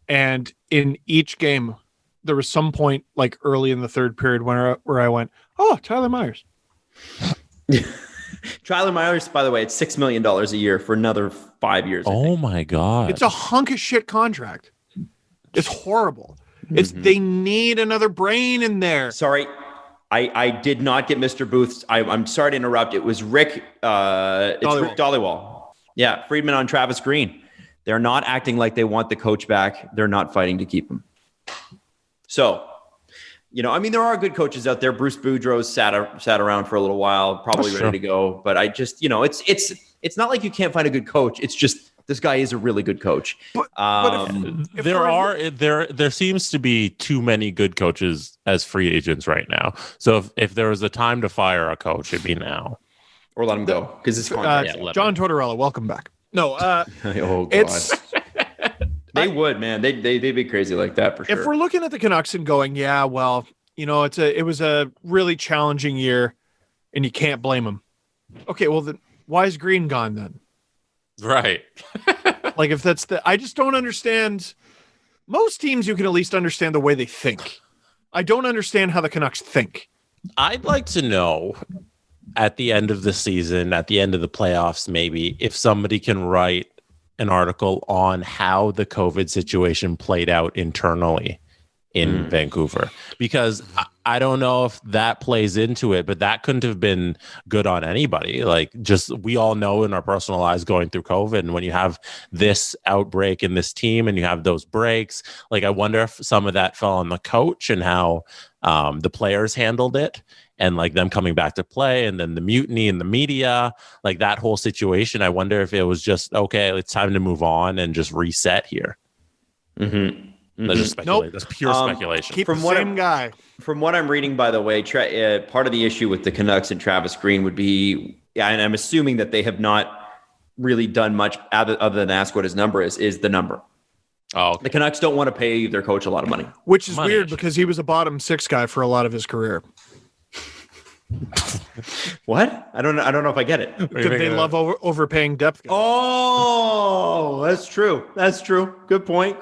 and in each game, there was some point like early in the third period where I went, "Oh, Tyler Myers." Tyler Myers, by the way, it's $6 million a year for another 5 years. Oh my God. It's a hunk of shit contract. It's horrible. They need another brain in there. Sorry, I did not get Mr. Booth's. I'm sorry to interrupt. It was Rick. Rick Dollywall. Yeah, Friedman on Travis Green. They're not acting like they want the coach back. They're not fighting to keep him. So, you know, I mean, there are good coaches out there. Bruce Boudreau sat around for a little while, probably ready to go. But I just, you know, it's not like you can't find a good coach. It's just this guy is a really good coach. But if there seems to be too many good coaches as free agents right now. So if there was a time to fire a coach, it'd be now. Or let him go because it's John Tortorella, welcome back. No, oh God. They would, man. They'd be crazy like that for sure. If we're looking at the Canucks and going, yeah, well, you know, it was a really challenging year, and you can't blame them. Okay, well, then why is Green gone then? Right. Like if that's I just don't understand. Most teams, you can at least understand the way they think. I don't understand how the Canucks think. I'd like to know at the end of the season, at the end of the playoffs, maybe if somebody can write an article on how the COVID situation played out internally in Vancouver, because I don't know if that plays into it, but that couldn't have been good on anybody. Like, just, we all know in our personal lives going through COVID, and when you have this outbreak in this team and you have those breaks, like, I wonder if some of that fell on the coach and how the players handled it, and like them coming back to play, and then the mutiny in the media, like that whole situation. I wonder if it was just, okay, it's time to move on and just reset here. That's just speculation. That's pure speculation. Keep from the same guy. From what I'm reading, by the way, part of the issue with the Canucks and Travis Green would be, and I'm assuming that they have not really done much other than ask what his number is the number. Oh, okay. The Canucks don't want to pay their coach a lot of money. Which is weird because he was a bottom six guy for a lot of his career. What? I don't know if I get it. They love overpaying depth guys. Oh, that's true. Good point.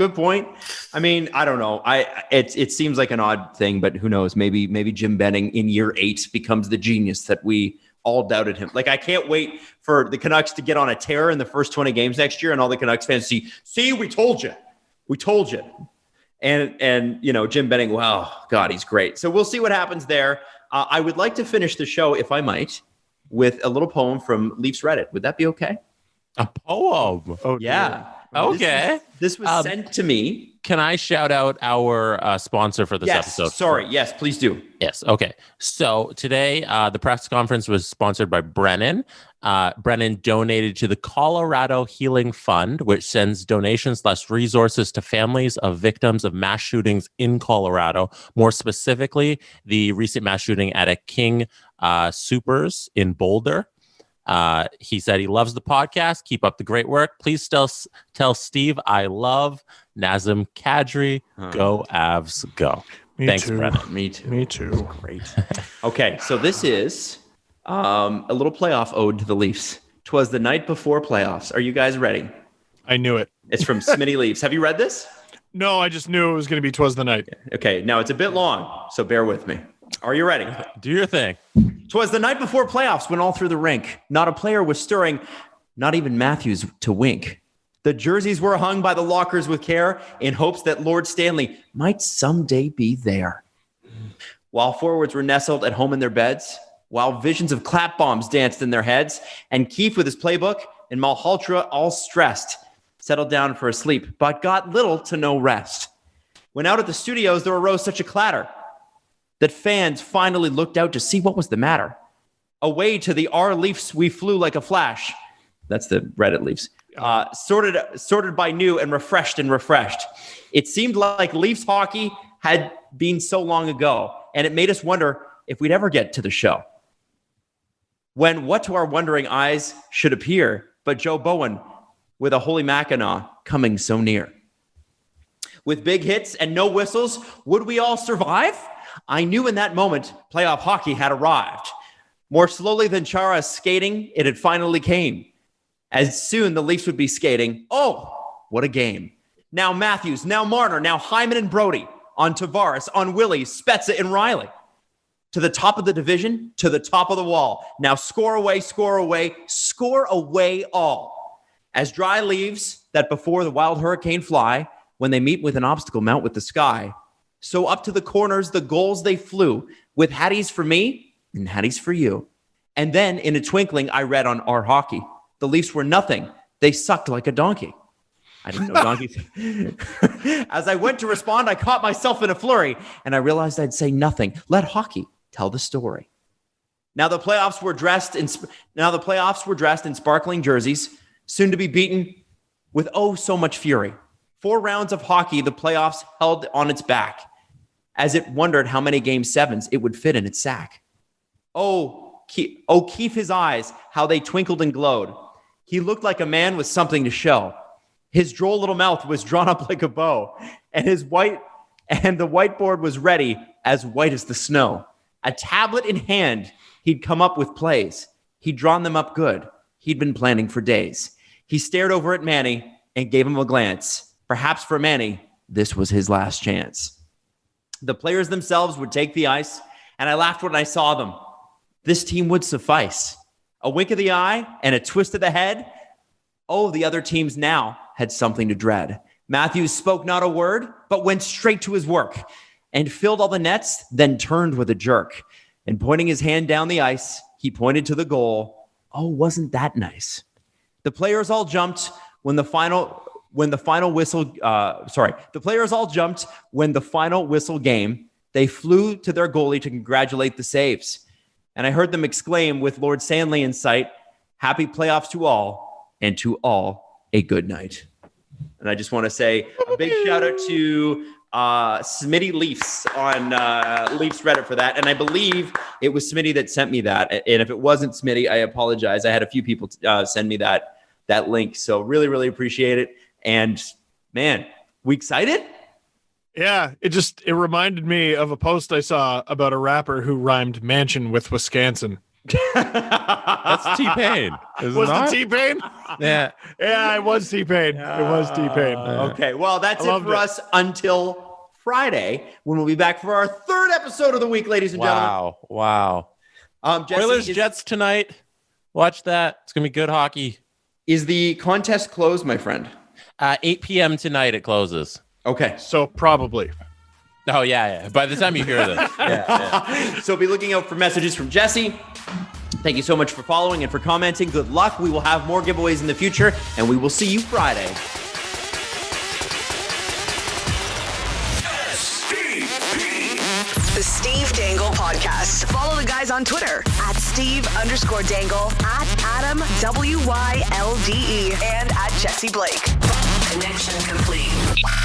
I mean, I don't know. It seems like an odd thing, but who knows? Maybe Jim Benning in year 8 becomes the genius that we all doubted him. Like, I can't wait for the Canucks to get on a tear in the first 20 games next year, and all the Canucks fans see, we told you. And you know, Jim Benning, wow, God, he's great. So we'll see what happens there. I would like to finish the show, if I might, with a little poem from Leafs Reddit. Would that be okay? A poem? Oh, yeah. Okay. This was sent to me. Can I shout out our sponsor for this episode? Sorry. Yes, please do. Yes. Okay. So today, the press conference was sponsored by Brennan. Brennan donated to the Colorado Healing Fund, which sends donations/resources to families of victims of mass shootings in Colorado. More specifically, the recent mass shooting at a King Soopers in Boulder. He said he loves the podcast. Keep up the great work. Please tell Steve I love Nazem Kadri. Go Avs, go. Thanks, Brennan. Me too. Me too. Great. Okay, so this is a little playoff ode to the Leafs. 'Twas the night before playoffs. Are you guys ready? I knew it. It's from Smitty Leafs. Have you read this? No, I just knew it was going to be 'Twas the night. Okay, now it's a bit long, so bear with me. Are you ready? Do your thing. 'Twas the night before playoffs when all through the rink, not a player was stirring, not even Matthews to wink. The jerseys were hung by the lockers with care in hopes that Lord Stanley might someday be there. While forwards were nestled at home in their beds, while visions of clap bombs danced in their heads, and Keefe with his playbook and Malhotra all stressed, settled down for a sleep, but got little to no rest. When out at the studios, there arose such a clatter that fans finally looked out to see what was the matter. Away to the R Leafs we flew like a flash. That's the Reddit Leafs. Sorted by new and refreshed. It seemed like Leafs hockey had been so long ago, and it made us wonder if we'd ever get to the show. When what to our wondering eyes should appear but Joe Bowen with a Holy Mackinac coming so near. With big hits and no whistles, would we all survive? I knew in that moment playoff hockey had arrived. More slowly than Chara's skating, it had finally came. As soon the Leafs would be skating. Oh, what a game. Now Matthews, now Marner, now Hyman and Brody, on Tavares, on Willie, Spezza, and Riley. To the top of the division, to the top of the wall. Now score away, score away, score away all. As dry leaves that before the wild hurricane fly, when they meet with an obstacle mount with the sky. So up to the corners, the goals they flew, with Hatties for me and Hatties for you. And then in a twinkling, I read on Our Hockey, the Leafs were nothing. They sucked like a donkey. I didn't know donkeys. As I went to respond, I caught myself in a flurry, and I realized I'd say nothing. Let hockey tell the story. Now the playoffs were dressed in sparkling jerseys, soon to be beaten with oh so much fury. 4 rounds of hockey, the playoffs held on its back, as it wondered how many game 7s it would fit in its sack. Keefe, his eyes, how they twinkled and glowed. He looked like a man with something to show. His droll little mouth was drawn up like a bow, and the whiteboard was ready, as white as the snow. A tablet in hand, he'd come up with plays. He'd drawn them up good. He'd been planning for days. He stared over at Manny and gave him a glance. Perhaps for Manny, this was his last chance. The players themselves would take the ice, and I laughed when I saw them. This team would suffice. A wink of the eye and a twist of the head. Oh, the other teams now had something to dread. Matthews spoke not a word, but went straight to his work and filled all the nets, then turned with a jerk. And pointing his hand down the ice, he pointed to the goal. Oh, wasn't that nice? The players all jumped when the final whistle game. They flew to their goalie to congratulate the saves. And I heard them exclaim with Lord Stanley in sight, happy playoffs to all, and to all a good night. And I just want to say a big shout out to Smitty Leafs on Leafs Reddit for that. And I believe it was Smitty that sent me that. And if it wasn't Smitty, I apologize. I had a few people send me that link. So really, really appreciate it. And man, we excited? Yeah, it reminded me of a post I saw about a rapper who rhymed mansion with Wisconsin. That's T-Pain. Was it T-Pain? Yeah. Yeah, it was T-Pain. It was T-Pain. Okay, well, that's it for us until Friday, when we'll be back for our 3rd episode of the week, ladies and gentlemen. Wow. Oilers Jets tonight. Watch that. It's going to be good hockey. Is the contest closed, my friend? 8 p.m. tonight it closes. Okay. So probably. Oh, yeah. By the time you hear this. Yeah. So be looking out for messages from Jesse. Thank you so much for following and for commenting. Good luck. We will have more giveaways in the future, and we will see you Friday. The Steve Dangle Podcast. Follow the guys on Twitter at Steve_Dangle, at Adam WYLDE, and at Jesse Blake. Connection complete.